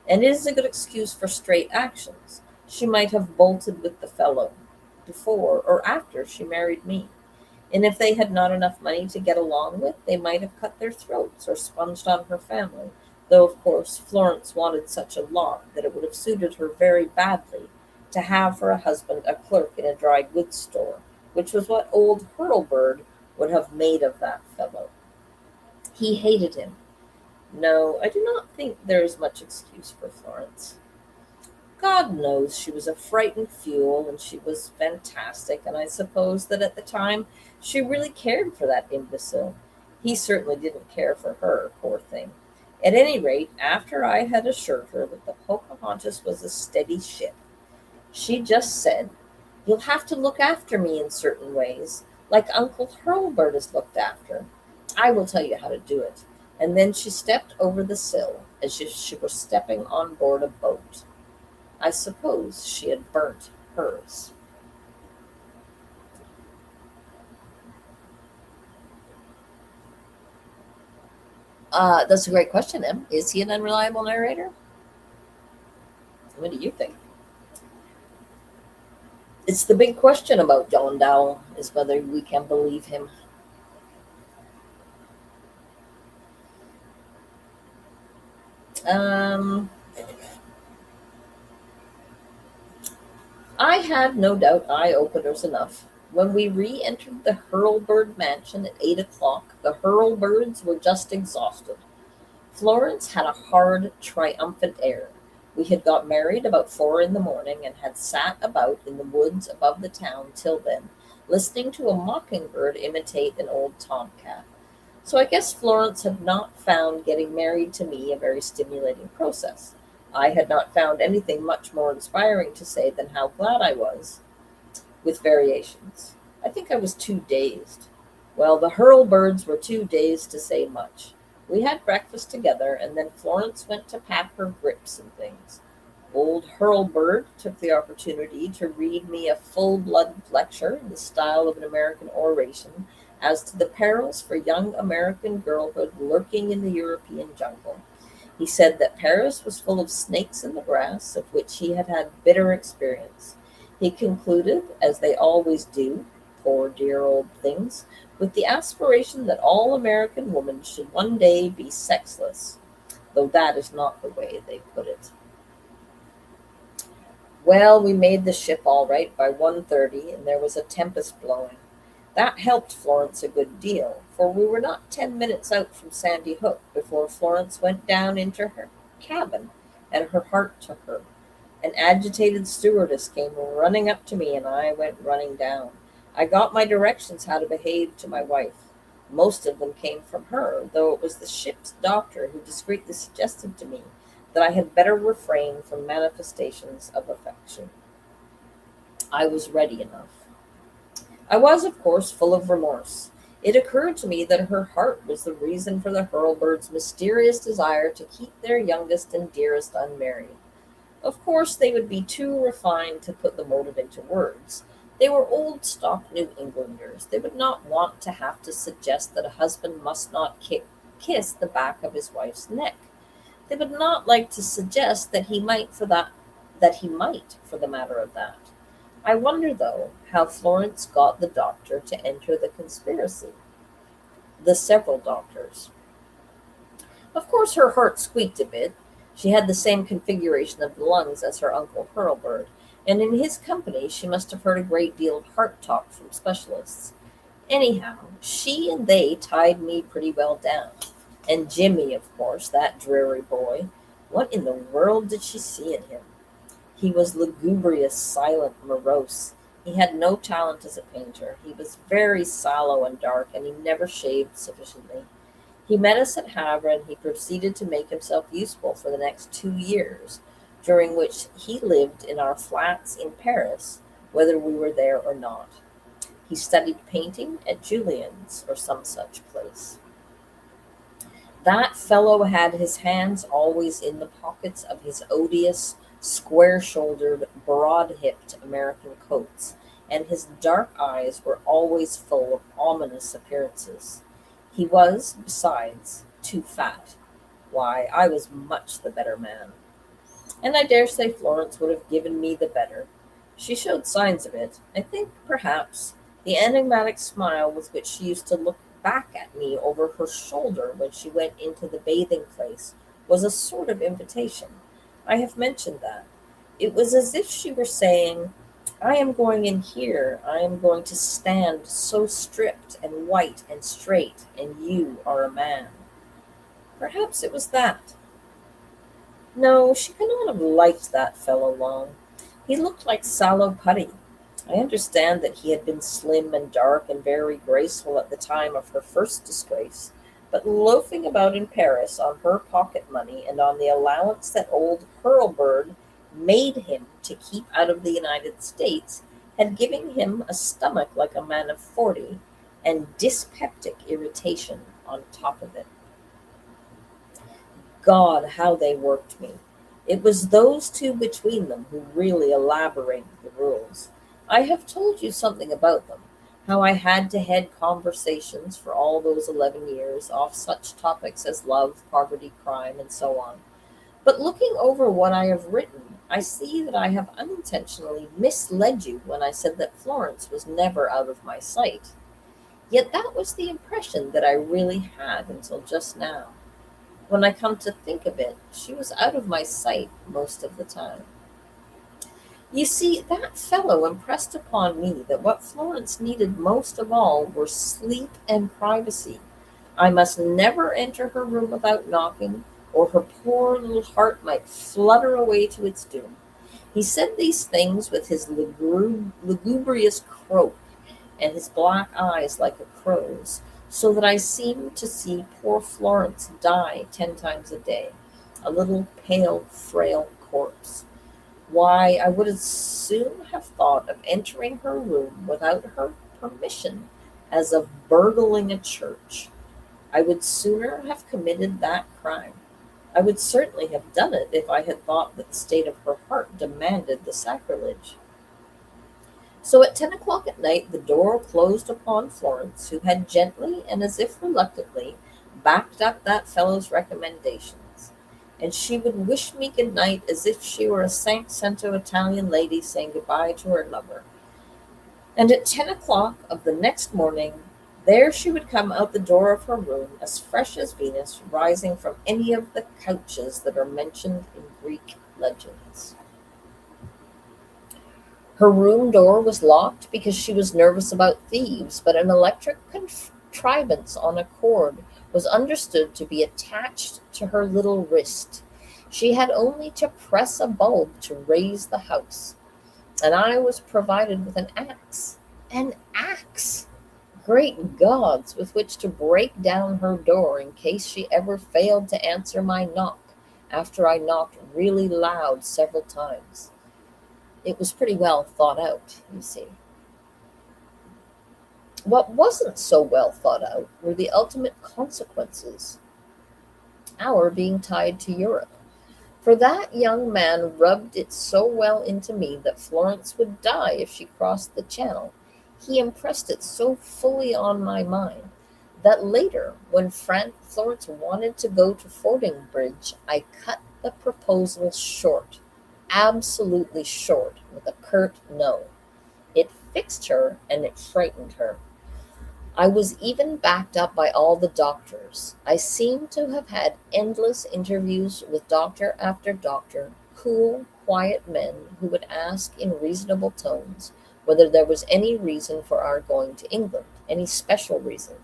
And it is a good excuse for straight actions. She might have bolted with the fellow before or after she married me. And if they had not enough money to get along with, they might have cut their throats or sponged on her family, though, of course, Florence wanted such a lot that it would have suited her very badly to have for a husband a clerk in a dry goods store, which was what old Hurlbird would have made of that fellow. He hated him. No, I do not think there is much excuse for Florence. God knows she was a frightened fool, and she was fantastic, and I suppose that at the time she really cared for that imbecile. He certainly didn't care for her, poor thing. At any rate, after I had assured her that the Pocahontas was a steady ship, she just said, "You'll have to look after me in certain ways, like Uncle Hurlbird is looked after. I will tell you how to do it." And then she stepped over the sill as if she were stepping on board a boat. I suppose she had burnt hers. That's a great question, Em. Is he an unreliable narrator? What do you think? It's the big question about John Dowell is whether we can believe him. Um, I had no doubt eye openers enough. When we re entered the Hurlbird mansion at 8 o'clock, the Hurlbirds were just exhausted. Florence had a hard, triumphant air. We had got married about 4 in the morning and had sat about in the woods above the town till then, listening to a mockingbird imitate an old tomcat. So I guess Florence had not found getting married to me a very stimulating process. I had not found anything much more inspiring to say than how glad I was, with variations. I think I was too dazed. Well, the Hurlbirds were too dazed to say much. We had breakfast together, and then Florence went to pack her grips and things. Old Hurlbird took the opportunity to read me a full-blood lecture in the style of an American oration as to the perils for young American girlhood lurking in the European jungle. He said that Paris was full of snakes in the grass, of which he had had bitter experience. He concluded, as they always do, poor dear old things, with the aspiration that all American women should one day be sexless, though that is not the way they put it. Well, we made the ship all right by 1:30, and there was a tempest blowing. That helped Florence a good deal, for we were not 10 minutes out from Sandy Hook before Florence went down into her cabin, and her heart took her. An agitated stewardess came running up to me, and I went running down. I got my directions how to behave to my wife. Most of them came from her, though it was the ship's doctor who discreetly suggested to me that I had better refrain from manifestations of affection. I was ready enough. I was, of course, full of remorse. It occurred to me that her heart was the reason for the Hurlbirds' mysterious desire to keep their youngest and dearest unmarried. Of course, they would be too refined to put the motive into words. They were old stock New Englanders. They would not want to have to suggest that a husband must not kiss the back of his wife's neck. They would not like to suggest that he might, for the matter of that. I wonder, though, how Florence got the doctor to enter the conspiracy. The several doctors. Of course, her heart squeaked a bit. She had the same configuration of the lungs as her uncle Hurlbird, and in his company she must have heard a great deal of heart talk from specialists. Anyhow, she and they tied me pretty well down. And Jimmy, of course, that dreary boy. What in the world did she see in him? He was lugubrious, silent, morose. He had no talent as a painter. He was very sallow and dark, and he never shaved sufficiently. He met us at Havre, and he proceeded to make himself useful for the next 2 years, during which he lived in our flats in Paris, whether we were there or not. He studied painting at Julien's or some such place. That fellow had his hands always in the pockets of his odious, square-shouldered, broad-hipped American coats, and his dark eyes were always full of ominous appearances. He was, besides, too fat. Why, I was much the better man. And I dare say Florence would have given me the better. She showed signs of it. I think, perhaps, the enigmatic smile with which she used to look back at me over her shoulder when she went into the bathing place was a sort of invitation. I have mentioned that. It was as if she were saying, I am going in here. I am going to stand so stripped and white and straight, and you are a man. Perhaps it was that. No, she could not have liked that fellow long. He looked like sallow putty. I understand that he had been slim and dark and very graceful at the time of her first disgrace, but loafing about in Paris on her pocket money and on the allowance that old Hurlbird made him to keep out of the United States had given him a stomach like a man of 40 and dyspeptic irritation on top of it. God, how they worked me. It was those two between them who really elaborated the rules. I have told you something about them, how I had to head conversations for all those 11 years off such topics as love, poverty, crime, and so on. But looking over what I have written, I see that I have unintentionally misled you when I said that Florence was never out of my sight. Yet that was the impression that I really had until just now. When I come to think of it, she was out of my sight most of the time. You see, that fellow impressed upon me that what Florence needed most of all were sleep and privacy. I must never enter her room without knocking, or her poor little heart might flutter away to its doom. He said these things with his lugubrious croak and his black eyes like a crow's, so that I seemed to see poor Florence die 10 times a day, a little pale, frail corpse. Why, I would as soon have thought of entering her room without her permission as of burgling a church. I would sooner have committed that crime. I would certainly have done it if I had thought that the state of her heart demanded the sacrilege. So at 10 o'clock at night the door closed upon Florence, who had gently and as if reluctantly backed up that fellow's recommendations. And she would wish me good night as if she were a Saint Santo Italian lady saying goodbye to her lover. And at 10 o'clock of the next morning, there she would come out the door of her room, as fresh as Venus, rising from any of the couches that are mentioned in Greek legends. Her room door was locked because she was nervous about thieves, but an electric contrivance on a cord was understood to be attached to her little wrist. She had only to press a bulb to raise the house, and I was provided with an axe. An axe! Great gods, with which to break down her door in case she ever failed to answer my knock after I knocked really loud several times. It was pretty well thought out, you see. What wasn't so well thought out were the ultimate consequences, our being tied to Europe. For that young man rubbed it so well into me that Florence would die if she crossed the Channel. He impressed it so fully on my mind that later, when Florence wanted to go to Fordingbridge, I cut the proposal short, absolutely short, with a curt no. It fixed her and it frightened her. I was even backed up by all the doctors. I seemed to have had endless interviews with doctor after doctor, cool, quiet men who would ask in reasonable tones whether there was any reason for our going to England, any special reason.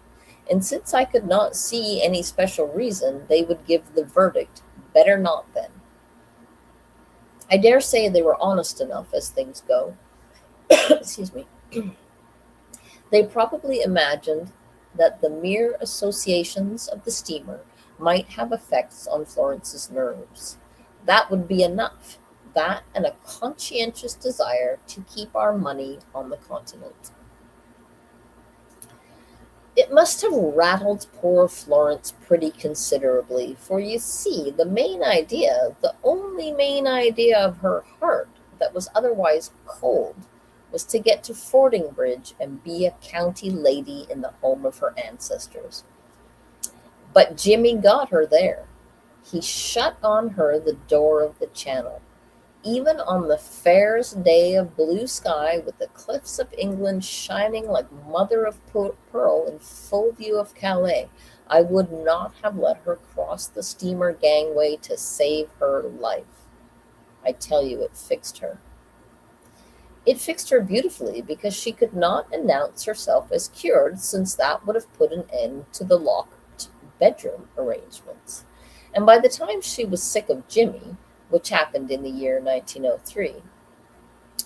And since I could not see any special reason, they would give the verdict, better not then. I dare say they were honest enough as things go. Excuse me. They probably imagined that the mere associations of the steamer might have effects on Florence's nerves. That would be enough. That and a conscientious desire to keep our money on the continent. It must have rattled poor Florence pretty considerably, for you see, the main idea, the only main idea of her heart that was otherwise cold, was to get to Fordingbridge and be a county lady in the home of her ancestors. But Jimmy got her there. He shut on her the door of the Channel. Even on the fairest day of blue sky, with the cliffs of England shining like mother of pearl in full view of Calais, I would not have let her cross the steamer gangway to save her life. I tell you, it fixed her. It fixed her beautifully, because she could not announce herself as cured, since that would have put an end to the locked bedroom arrangements. And by the time she was sick of Jimmy, which happened in the year 1903,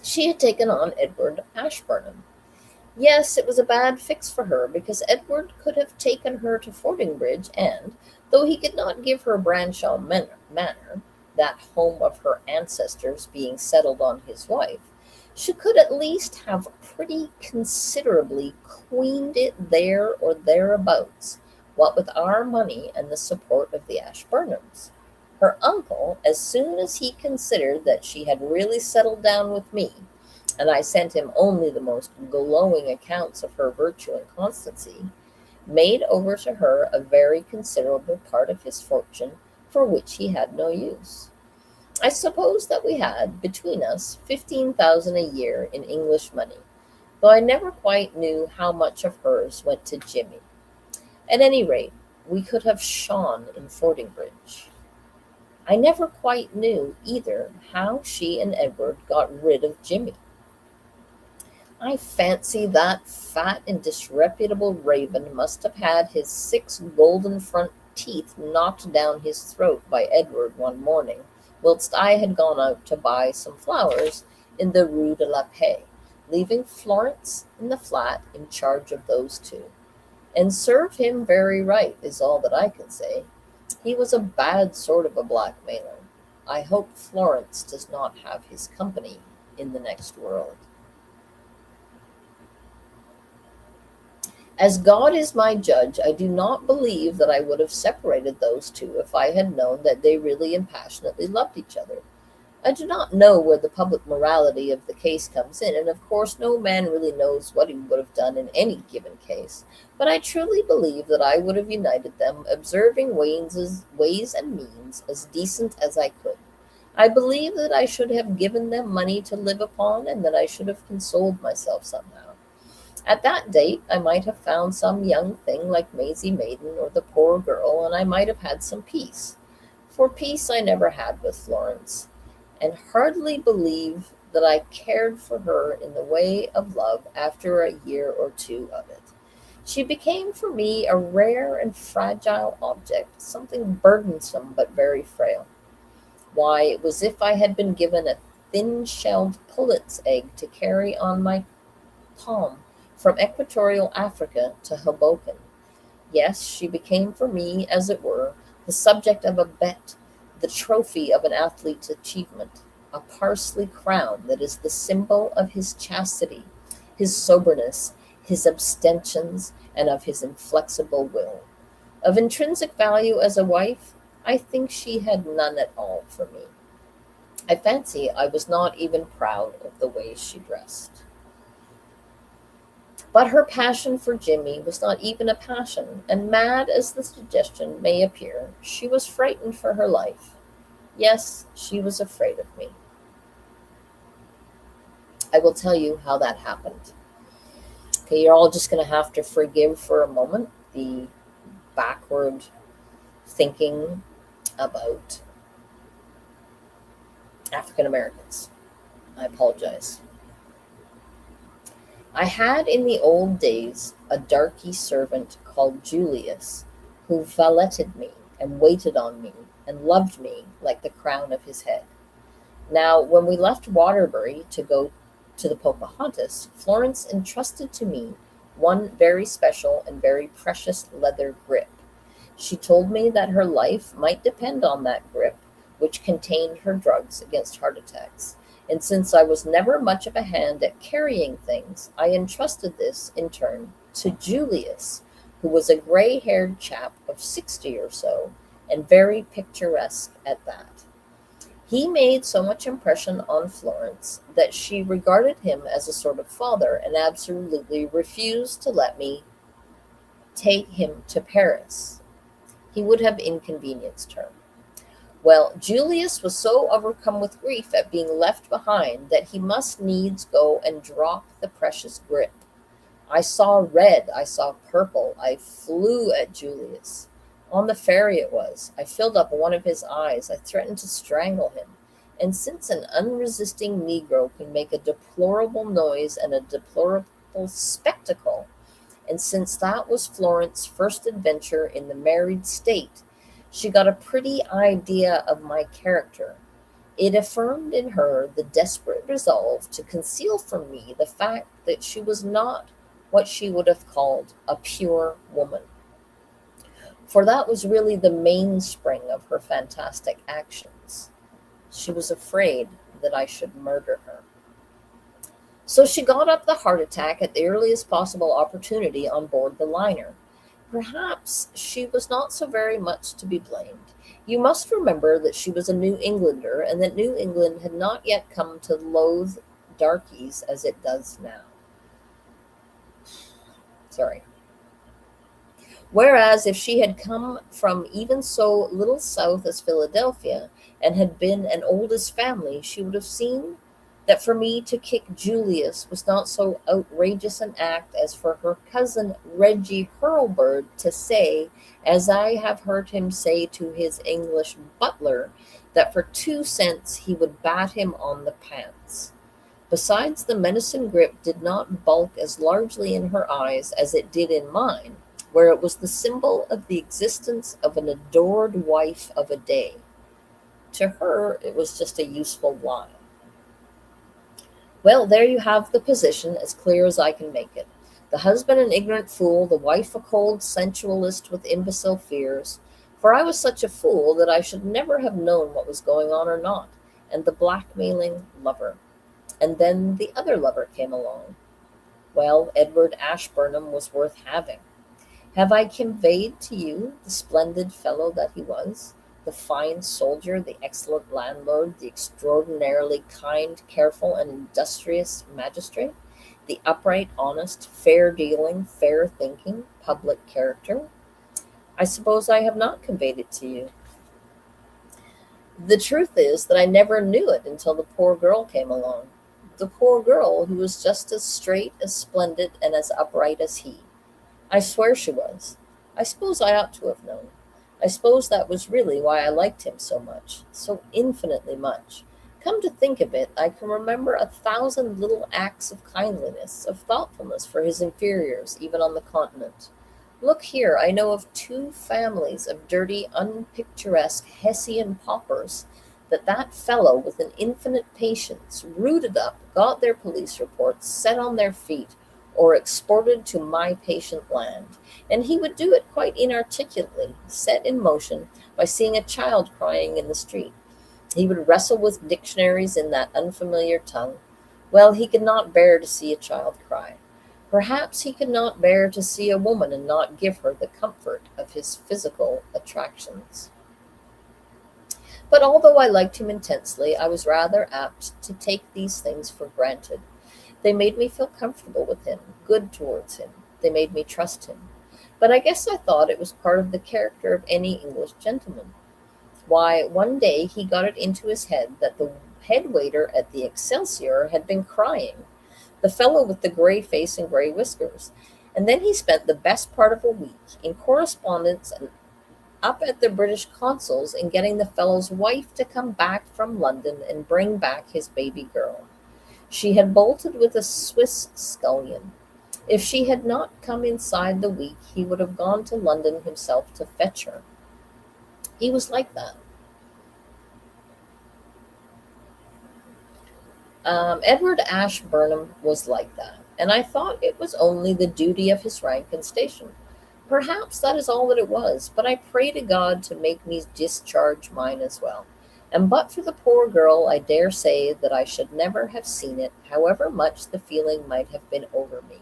she had taken on Edward Ashburnham. Yes, it was a bad fix for her, because Edward could have taken her to Fordingbridge, and, though he could not give her Branshaw Manor, that home of her ancestors being settled on his wife, she could at least have pretty considerably queened it there or thereabouts, what with our money and the support of the Ashburnhams. Her uncle, as soon as he considered that she had really settled down with me, and I sent him only the most glowing accounts of her virtue and constancy, made over to her a very considerable part of his fortune for which he had no use. I suppose that we had, between us, 15,000 a year in English money, though I never quite knew how much of hers went to Jimmy. At any rate, we could have shone in Fordingbridge. I never quite knew, either, how she and Edward got rid of Jimmy. I fancy that fat and disreputable raven must have had his 6 golden front teeth knocked down his throat by Edward one morning, whilst I had gone out to buy some flowers in the Rue de la Paix, leaving Florence in the flat in charge of those two. And serve him very right, is all that I can say. He was a bad sort of a blackmailer. I hope Florence does not have his company in the next world. As God is my judge, I do not believe that I would have separated those two if I had known that they really and passionately loved each other. I do not know where the public morality of the case comes in, and of course no man really knows what he would have done in any given case, but I truly believe that I would have united them, observing ways and means as decent as I could. I believe that I should have given them money to live upon, and that I should have consoled myself somehow. At that date, I might have found some young thing like Maisie Maiden or the poor girl, and I might have had some peace. For peace I never had with Florence, and hardly believe that I cared for her in the way of love after a year or two of it. She became for me a rare and fragile object, something burdensome but very frail. Why, it was as if I had been given a thin-shelled pullet's egg to carry on my palm from equatorial Africa to Hoboken. Yes, she became for me, as it were, the subject of a bet, the trophy of an athlete's achievement, a parsley crown that is the symbol of his chastity, his soberness, his abstentions, and of his inflexible will. Of intrinsic value as a wife, I think she had none at all for me. I fancy I was not even proud of the way she dressed. But her passion for Jimmy was not even a passion, and mad as the suggestion may appear, she was frightened for her life. Yes, she was afraid of me. I will tell you how that happened. Okay, you're all just going to have to forgive for a moment the backward thinking about African Americans. I apologize. I had in the old days a darky servant called Julius, who valeted me and waited on me and loved me like the crown of his head. Now, when we left Waterbury to go to the Pocahontas, Florence entrusted to me one very special and very precious leather grip. She told me that her life might depend on that grip, which contained her drugs against heart attacks. And since I was never much of a hand at carrying things, I entrusted this, in turn, to Julius, who was a gray-haired chap of 60 or so, and very picturesque at that. He made so much impression on Florence that she regarded him as a sort of father and absolutely refused to let me take him to Paris. He would have inconvenienced her. Well, Julius was so overcome with grief at being left behind that he must needs go and drop the precious grip. I saw red, I saw purple, I flew at Julius. On the ferry it was. I filled up one of his eyes, I threatened to strangle him. And since an unresisting Negro can make a deplorable noise and a deplorable spectacle, and since that was Florence's first adventure in the married state, she got a pretty idea of my character. It affirmed in her the desperate resolve to conceal from me the fact that she was not what she would have called a pure woman. For that was really the mainspring of her fantastic actions. She was afraid that I should murder her. So she got up the heart attack at the earliest possible opportunity on board the liner. Perhaps she was not so very much to be blamed. You must remember that she was a New Englander and that New England had not yet come to loathe darkies as it does now. Sorry. Whereas if she had come from even so little south as Philadelphia and had been an oldest family, she would have seen that for me to kick Julius was not so outrageous an act as for her cousin Reggie Hurlbird to say, as I have heard him say to his English butler, that for 2 cents he would bat him on the pants. Besides, the menacing grip did not bulk as largely in her eyes as it did in mine, where it was the symbol of the existence of an adored wife of a day. To her, it was just a useful lie. Well, there you have the position, as clear as I can make it. The husband an ignorant fool, the wife a cold sensualist with imbecile fears. For I was such a fool that I should never have known what was going on or not, and the blackmailing lover. And then the other lover came along. Well, Edward Ashburnham was worth having. Have I conveyed to you the splendid fellow that he was? The fine soldier, the excellent landlord, the extraordinarily kind, careful, and industrious magistrate, the upright, honest, fair-dealing, fair-thinking, public character? I suppose I have not conveyed it to you. The truth is that I never knew it until the poor girl came along. The poor girl who was just as straight, as splendid, and as upright as he. I swear she was. I suppose I ought to have known. I suppose that was really why I liked him so much, so infinitely much. Come to think of it, I can remember 1,000 little acts of kindliness, of thoughtfulness for his inferiors, even on the continent. Look here, I know of 2 families of dirty, unpicturesque Hessian paupers that fellow, with an infinite patience, rooted up, got their police reports, set on their feet, or exported to my patient land. And he would do it quite inarticulately, set in motion by seeing a child crying in the street. He would wrestle with dictionaries in that unfamiliar tongue. Well, he could not bear to see a child cry. Perhaps he could not bear to see a woman and not give her the comfort of his physical attractions. But although I liked him intensely, I was rather apt to take these things for granted. They made me feel comfortable with him, good towards him. They made me trust him. But I guess I thought it was part of the character of any English gentleman. Why, one day he got it into his head that the head waiter at the Excelsior had been crying, the fellow with the gray face and gray whiskers. And then he spent the best part of a week in correspondence and up at the British consul's in getting the fellow's wife to come back from London and bring back his baby girl. She had bolted with a Swiss scullion. If she had not come inside the week, he would have gone to London himself to fetch her. He was like that. Edward Ashburnham was like that, and I thought it was only the duty of his rank and station. Perhaps that is all that it was, but I pray to God to make me discharge mine as well. And but for the poor girl, I dare say that I should never have seen it, however much the feeling might have been over me.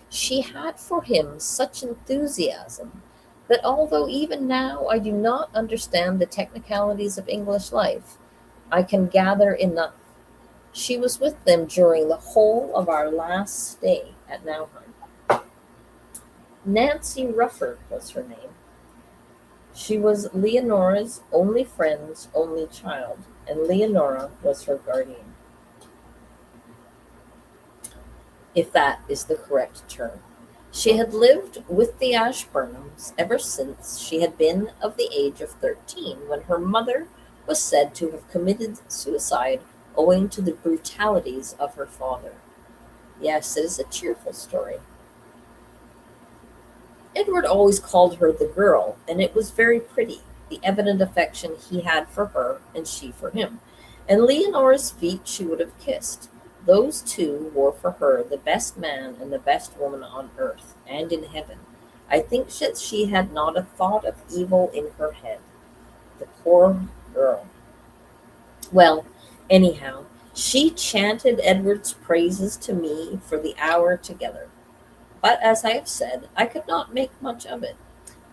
She had for him such enthusiasm that although even now I do not understand the technicalities of English life, I can gather enough. She was with them during the whole of our last stay at Nauheim. Nancy Rufford was her name. She was Leonora's only friend's only child, and Leonora was her guardian, if that is the correct term. She had lived with the Ashburnhams ever since she had been of the age of 13, when her mother was said to have committed suicide owing to the brutalities of her father. Yes, it is a cheerful story. Edward always called her the girl, and it was very pretty, the evident affection he had for her and she for him. And Leonora's feet she would have kissed. Those two were for her the best man and the best woman on earth and in heaven. I think that she had not a thought of evil in her head. The poor girl. Well, anyhow, she chanted Edward's praises to me for the hour together. But as I have said, I could not make much of it.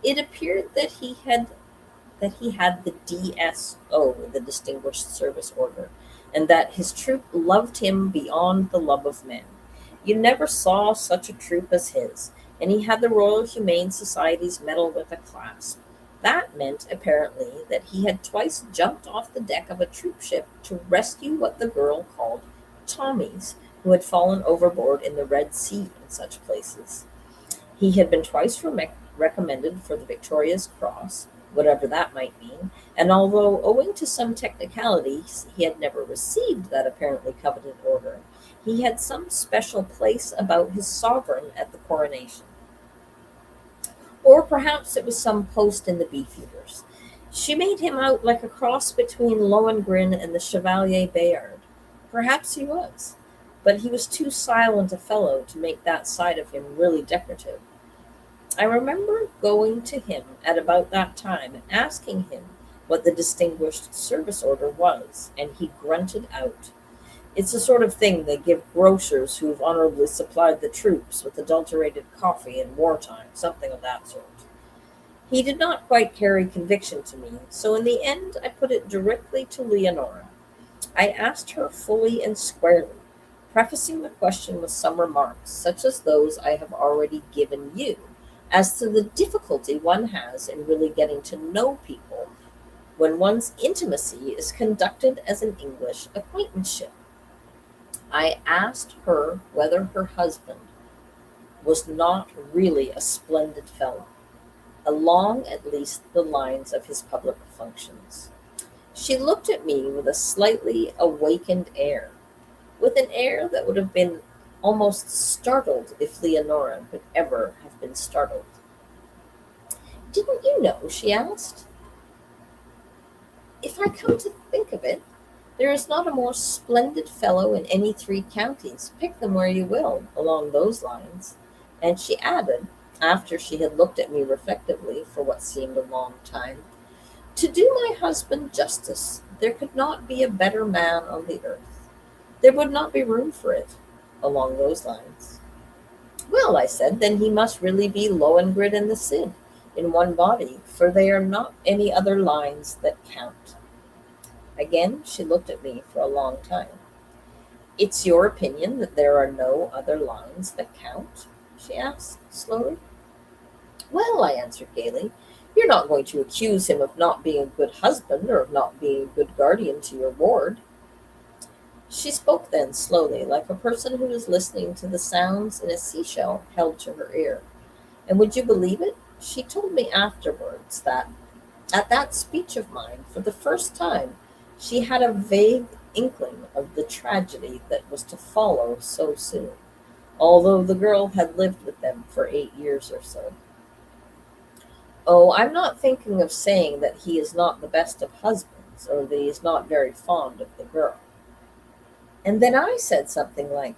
It appeared that he had that he had the DSO, the Distinguished Service Order, and that his troop loved him beyond the love of men. You never saw such a troop as his, and he had the Royal Humane Society's medal with a clasp. That meant, apparently, that he had twice jumped off the deck of a troop ship to rescue what the girl called Tommies, who had fallen overboard in the Red Sea and such places. He had been twice recommended for the Victoria's Cross, whatever that might mean, and although, owing to some technicalities, he had never received that apparently coveted order, he had some special place about his sovereign at the coronation. Or perhaps it was some post in the Beefeaters. She made him out like a cross between Lohengrin and the Chevalier Bayard. Perhaps he was, but he was too silent a fellow to make that side of him really decorative. I remember going to him at about that time and asking him what the Distinguished Service Order was, and he grunted out, "It's the sort of thing they give grocers who've honorably supplied the troops with adulterated coffee in wartime, something of that sort." He did not quite carry conviction to me, so in the end I put it directly to Leonora. I asked her fully and squarely, prefacing the question with some remarks, such as those I have already given you, as to the difficulty one has in really getting to know people when one's intimacy is conducted as an English acquaintanceship. I asked her whether her husband was not really a splendid fellow, along at least the lines of his public functions. She looked at me with a slightly awakened air, with an air that would have been almost startled if Leonora could ever have been startled. "Didn't you know?" she asked. "If I come to think of it, there is not a more splendid fellow in any three counties, pick them where you will, along those lines." And she added, after she had looked at me reflectively for what seemed a long time, "To do my husband justice, there could not be a better man on the earth. There would not be room for it, along those lines." "Well," I said, "then he must really be Lohengrin and the Cid in one body, for they are not any other lines that count." Again she looked at me for a long time. "It's your opinion that there are no other lines that count?" she asked slowly. "Well," I answered gaily, "you're not going to accuse him of not being a good husband or of not being a good guardian to your ward." She spoke then slowly, like a person who is listening to the sounds in a seashell held to her ear. And would you believe it? She told me afterwards that, at that speech of mine, for the first time, she had a vague inkling of the tragedy that was to follow so soon, although the girl had lived with them for 8 years or so. "Oh, I'm not thinking of saying that he is not the best of husbands, or that he is not very fond of the girl." And then I said something like,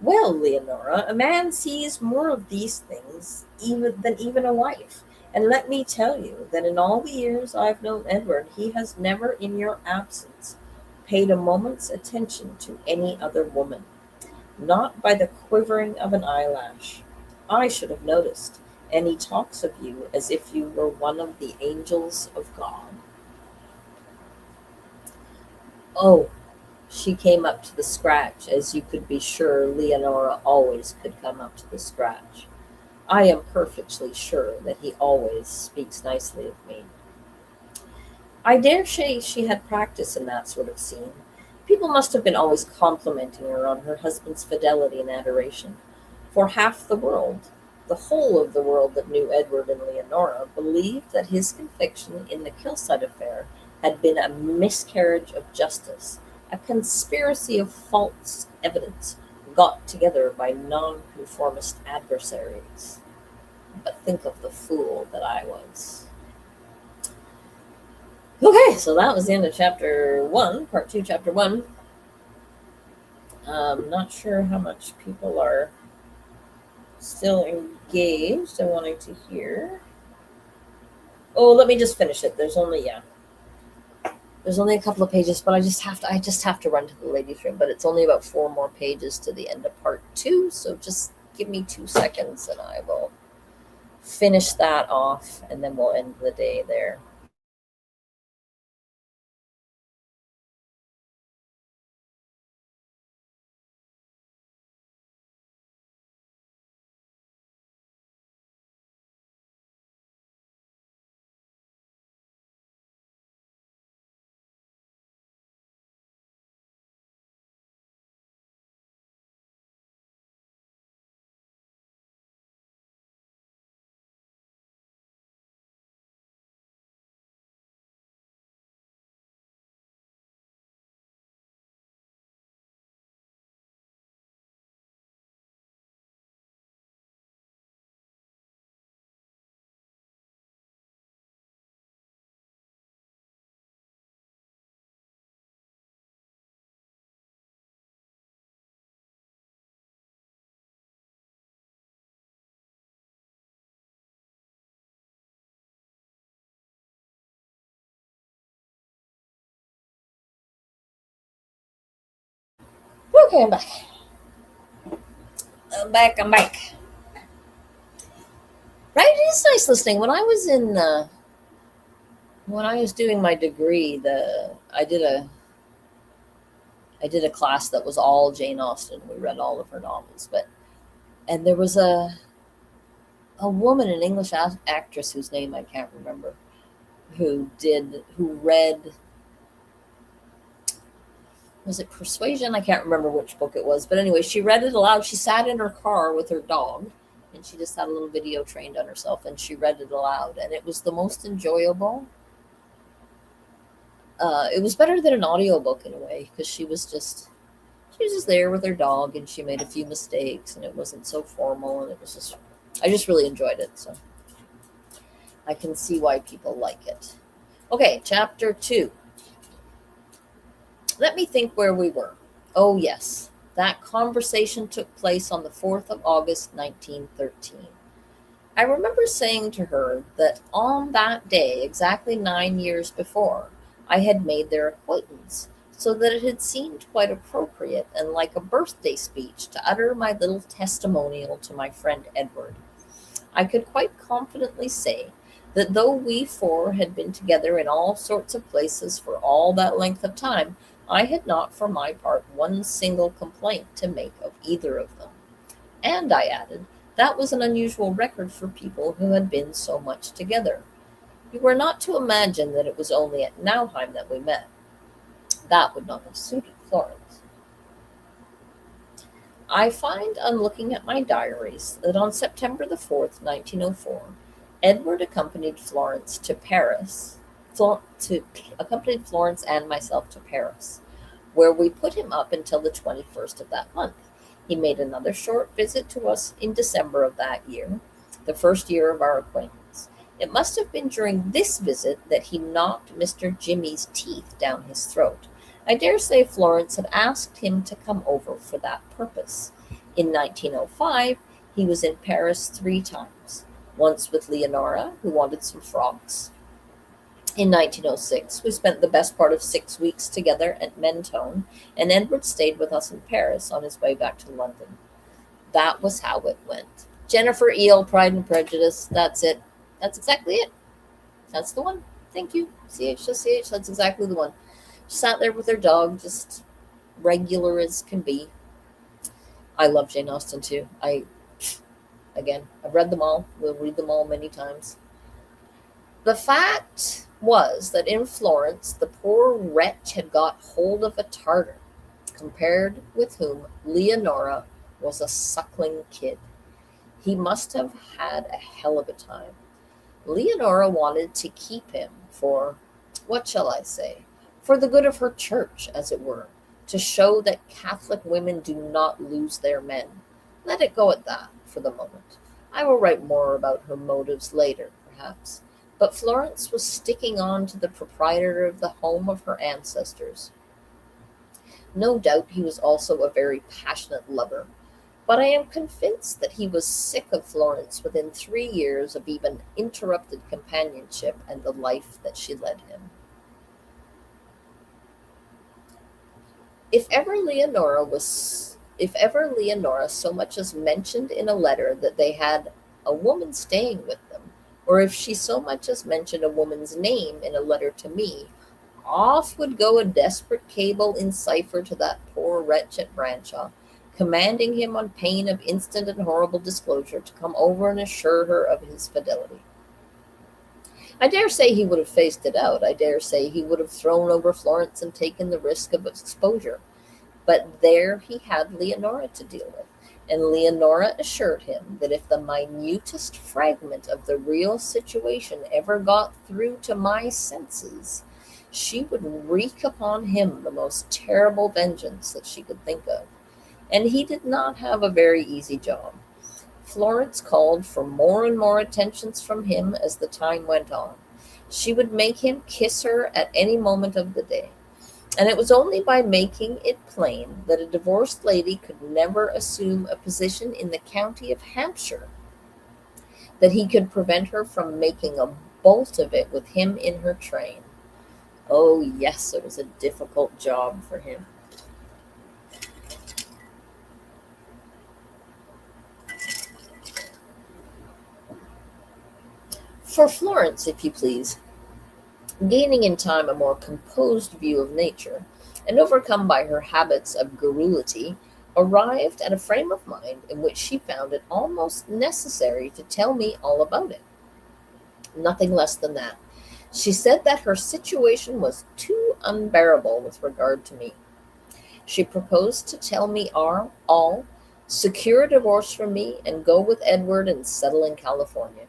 "Well, Leonora, a man sees more of these things than even a wife. And let me tell you that in all the years I've known Edward, he has never, in your absence, paid a moment's attention to any other woman. Not by the quivering of an eyelash. I should have noticed. And he talks of you as if you were one of the angels of God." Oh, she came up to the scratch, as you could be sure Leonora always could come up to the scratch. I am perfectly sure that he always speaks nicely of me. I dare say she had practice in that sort of scene. People must have been always complimenting her on her husband's fidelity and adoration, for half the world, the whole of the world that knew Edward and Leonora, believed that his conviction in the Kilsyte affair had been a miscarriage of justice, a conspiracy of false evidence got together by nonconformist adversaries. But think of the fool that I was. Okay, so that was the end of chapter 1, part 2, chapter 1. Not sure how much people are still engaged and wanting to hear. Oh, let me just finish it. There's only a couple of pages, but I just have to run to the ladies' room. But it's only about 4 more pages to the end of part 2, so just give me 2 seconds and I will finish that off, and then we'll end the day there. Okay, I'm back. I'm back. Right, it is nice listening. When I was doing my degree, I did a class that was all Jane Austen. We read all of her novels, and there was a woman, an English actress whose name I can't remember, who read, was it Persuasion? I can't remember which book it was, but anyway, she read it aloud. She sat in her car with her dog, and she just had a little video trained on herself, and she read it aloud, and it was the most enjoyable. It was better than an audiobook in a way, because she was just there with her dog, and she made a few mistakes, and it wasn't so formal, and I just really enjoyed it, so I can see why people like it. Okay, chapter 2. Let me think where we were. Oh, yes, that conversation took place on the 4th of August, 1913. I remember saying to her that on that day, exactly 9 years before, I had made their acquaintance, so that it had seemed quite appropriate and like a birthday speech to utter my little testimonial to my friend Edward. I could quite confidently say that though we four had been together in all sorts of places for all that length of time, I had not for my part one single complaint to make of either of them. And, I added, that was an unusual record for people who had been so much together. You were not to imagine that it was only at Nauheim that we met. That would not have suited Florence. I find on looking at my diaries that on September the 4th, 1904, Edward accompanied Florence to Paris, accompanied Florence and myself to Paris, where we put him up until the 21st of that month. He made another short visit to us in December of that year, the first year of our acquaintance. It must have been during this visit that he knocked Mr. Jimmy's teeth down his throat. I dare say Florence had asked him to come over for that purpose. In 1905, he was in Paris 3 times, once with Leonora, who wanted some frocks. In 1906, we spent the best part of 6 weeks together at Mentone, and Edward stayed with us in Paris on his way back to London. That was how it went. Jennifer Eel, Pride and Prejudice, that's it. That's exactly it. That's the one. Thank you. CH to CH, that's exactly the one. Sat there with her dog, just regular as can be. I love Jane Austen too. I've read them all. We'll read them all many times. The fact was that in Florence, the poor wretch had got hold of a Tartar, compared with whom Leonora was a suckling kid. He must have had a hell of a time. Leonora wanted to keep him for, what shall I say, for the good of her church, as it were, to show that Catholic women do not lose their men. Let it go at that for the moment. I will write more about her motives later, perhaps. But Florence was sticking on to the proprietor of the home of her ancestors. No doubt he was also a very passionate lover, but I am convinced that he was sick of Florence within 3 years of even interrupted companionship and the life that she led him. If ever Leonora so much as mentioned in a letter that they had a woman staying with them, or if she so much as mentioned a woman's name in a letter to me, off would go a desperate cable in cipher to that poor wretch at Branshaw, commanding him on pain of instant and horrible disclosure to come over and assure her of his fidelity. I dare say he would have faced it out. I dare say he would have thrown over Florence and taken the risk of exposure. But there he had Leonora to deal with, and Leonora assured him that if the minutest fragment of the real situation ever got through to my senses, she would wreak upon him the most terrible vengeance that she could think of. And he did not have a very easy job. Florence called for more and more attentions from him as the time went on. She would make him kiss her at any moment of the day. And it was only by making it plain that a divorced lady could never assume a position in the county of Hampshire that he could prevent her from making a bolt of it with him in her train. Oh, yes, it was a difficult job for him. For Florence, if you please, gaining in time a more composed view of nature, and overcome by her habits of garrulity, arrived at a frame of mind in which she found it almost necessary to tell me all about it. Nothing less than that. She said that her situation was too unbearable with regard to me. She proposed to tell me all, secure a divorce from me, and go with Edward and settle in California.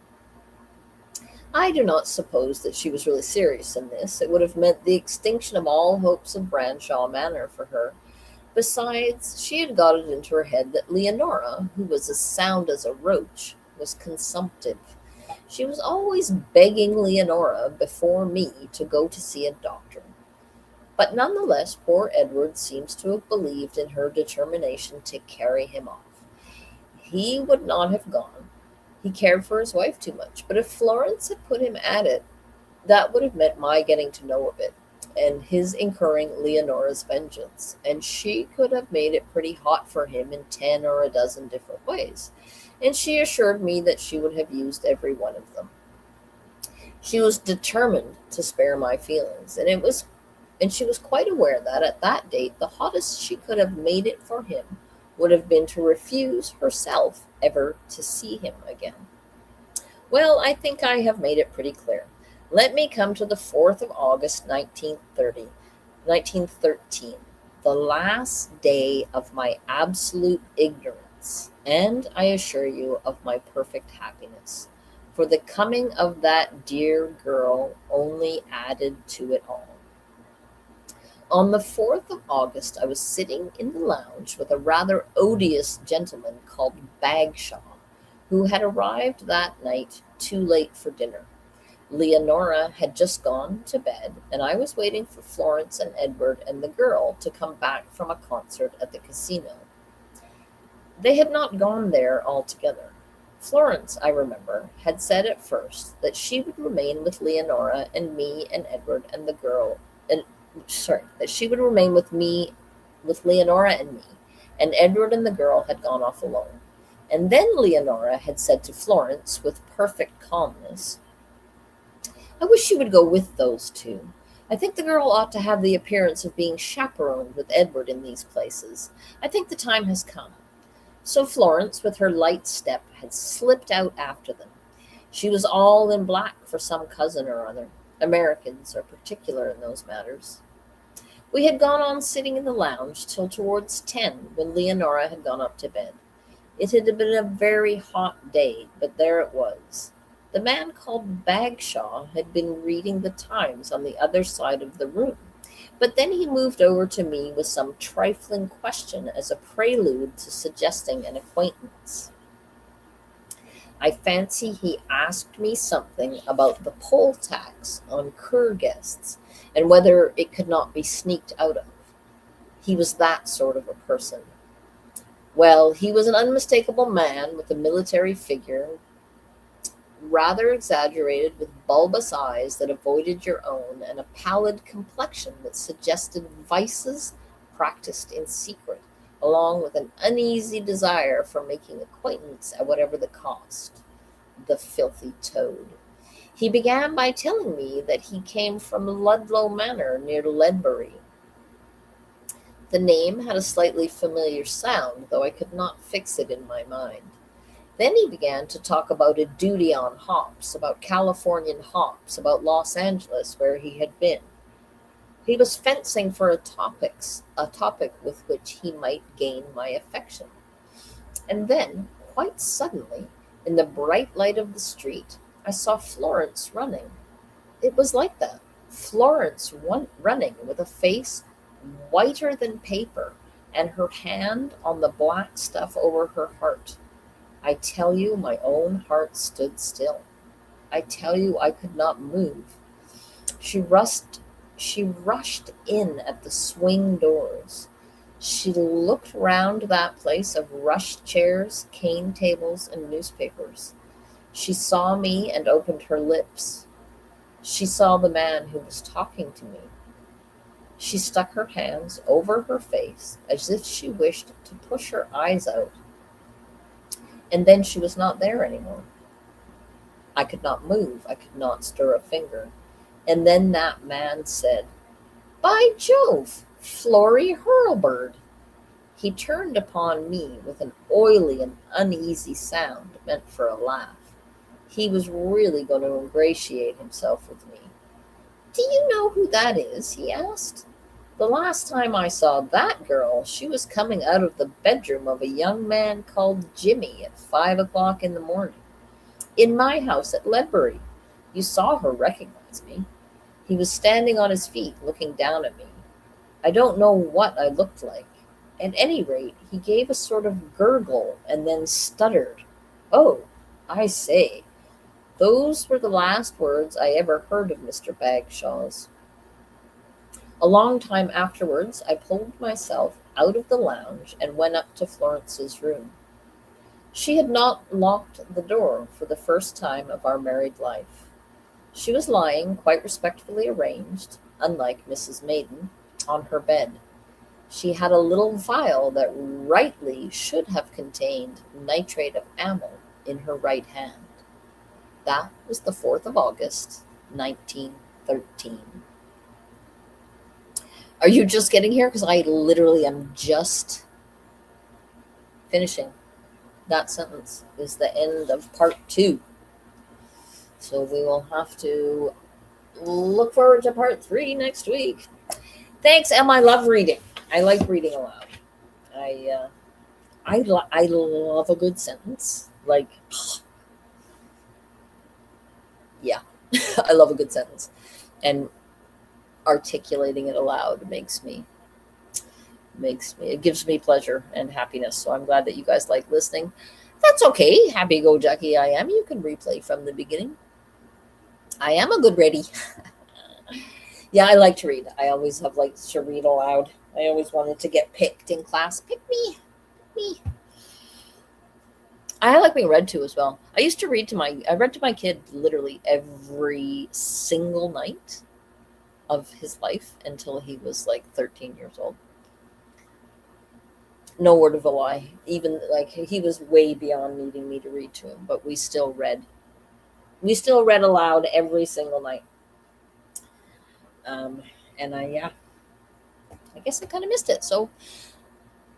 I do not suppose that she was really serious in this. It would have meant the extinction of all hopes of Branshaw Manor for her. Besides, she had got it into her head that Leonora, who was as sound as a roach, was consumptive. She was always begging Leonora before me to go to see a doctor. But nonetheless, poor Edward seems to have believed in her determination to carry him off. He would not have gone. He cared for his wife too much. But if Florence had put him at it, that would have meant my getting to know of it, and his incurring Leonora's vengeance. And she could have made it pretty hot for him in 10 or a dozen different ways. And she assured me that she would have used every one of them. She was determined to spare my feelings, and she was quite aware that at that date the hottest she could have made it for him would have been to refuse herself ever to see him again. Well, I think I have made it pretty clear. Let me come to the 4th of August, 1913, the last day of my absolute ignorance, and I assure you of my perfect happiness, for the coming of that dear girl only added to it all. On the 4th of August, I was sitting in the lounge with a rather odious gentleman called Bagshaw, who had arrived that night too late for dinner. Leonora had just gone to bed, and I was waiting for Florence and Edward and the girl to come back from a concert at the casino. They had not gone there altogether. Florence, I remember, had said at first that she would remain with Leonora and me and Edward and the girl, that she would remain with Leonora and me, and Edward and the girl had gone off alone. And then Leonora had said to Florence with perfect calmness, "I wish you would go with those two. I think the girl ought to have the appearance of being chaperoned with Edward in these places. I think the time has come." So Florence, with her light step, had slipped out after them. She was all in black for some cousin or other. Americans are particular in those matters. We had gone on sitting in the lounge till towards 10, when Leonora had gone up to bed. It had been a very hot day, but there it was. The man called Bagshaw had been reading the Times on the other side of the room, but then he moved over to me with some trifling question as a prelude to suggesting an acquaintance. I fancy he asked me something about the poll tax on Kur guests, and whether it could not be sneaked out of. He was that sort of a person. Well, he was an unmistakable man with a military figure, rather exaggerated, with bulbous eyes that avoided your own, and a pallid complexion that suggested vices practiced in secret, along with an uneasy desire for making acquaintance at whatever the cost. The filthy toad. He began by telling me that he came from Ludlow Manor near Ledbury. The name had a slightly familiar sound, though I could not fix it in my mind. Then he began to talk about a duty on hops, about Californian hops, about Los Angeles, where he had been. He was fencing for a topic with which he might gain my affection. And then, quite suddenly, in the bright light of the street, I saw Florence running. It was like that. Florence running with a face whiter than paper, and her hand on the black stuff over her heart. I tell you, my own heart stood still. I tell you, I could not move. She rushed in at the swing doors. She looked round that place of rush chairs, cane tables, and newspapers. She saw me and opened her lips. She saw the man who was talking to me. She stuck her hands over her face as if she wished to push her eyes out. And then she was not there anymore. I could not move. I could not stir a finger. And then that man said, "By Jove, Florrie Hurlbird." He turned upon me with an oily and uneasy sound meant for a laugh. He was really going to ingratiate himself with me. "Do you know who that is?" he asked. "The last time I saw that girl, she was coming out of the bedroom of a young man called Jimmy at 5 o'clock in the morning, in my house at Ledbury. You saw her recognize me." He was standing on his feet, looking down at me. I don't know what I looked like. At any rate, he gave a sort of gurgle and then stuttered. "Oh, I say." Those were the last words I ever heard of Mr. Bagshaw's. A long time afterwards, I pulled myself out of the lounge and went up to Florence's room. She had not locked the door for the first time of our married life. She was lying, quite respectfully arranged, unlike Mrs. Maiden, on her bed. She had a little vial that rightly should have contained nitrate of amyl in her right hand. That was the 4th of August, 1913. Are you just getting here? Because I literally am just finishing. That sentence is the end of part 2. So we will have to look forward to part 3 next week. Thanks, Em. I love reading. I like reading aloud. I love a good sentence. Like, yeah, I love a good sentence. And articulating it aloud it gives me pleasure and happiness. So I'm glad that you guys like listening. That's okay. Happy go ducky I am. You can replay from the beginning. I am a good ready. Yeah, I like to read. I always have liked to read aloud. I always wanted to get picked in class. Pick me. Pick me. I like being read to as well. I read to my kid literally every single night of his life until he was like 13 years old. No word of a lie. Even like he was way beyond needing me to read to him, but we still read. We still read aloud every single night. And I guess I kind of missed it. So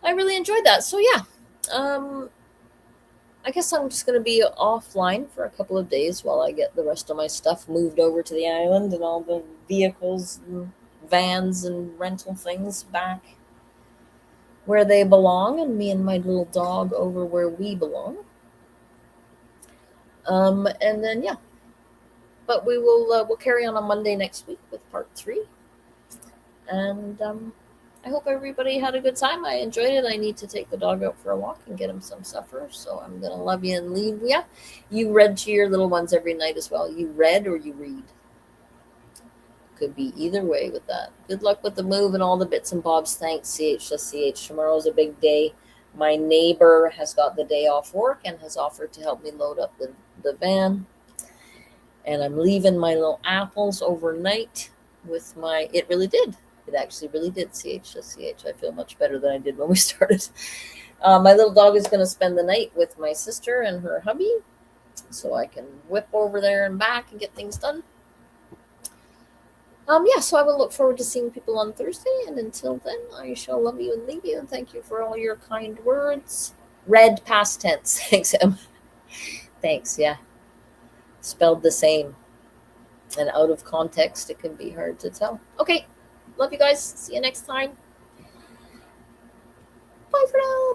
I really enjoyed that. So yeah, I guess I'm just going to be offline for a couple of days while I get the rest of my stuff moved over to the island and all the vehicles and vans and rental things back where they belong, and me and my little dog over where we belong. And then yeah, but we'll carry on Monday next week with part 3. And I hope everybody had a good time. I enjoyed it. I need to take the dog out for a walk and get him some supper. So I'm going to love you and leave you. You read to your little ones every night as well. You read or you read. Could be either way with that. Good luck with the move and all the bits and bobs. Thanks, CH. Tomorrow's a big day. My neighbor has got the day off work and has offered to help me load up the van. And I'm leaving my little apples overnight with my... It really did. It actually really did, CH. I feel much better than I did when we started. My little dog is going to spend the night with my sister and her hubby, so I can whip over there and back and get things done. So I will look forward to seeing people on Thursday, and until then, I shall love you and leave you, and thank you for all your kind words. Red past tense. Thanks, Em. Thanks, yeah. Spelled the same. And out of context, it can be hard to tell. Okay. Love you guys. See you next time. Bye for now.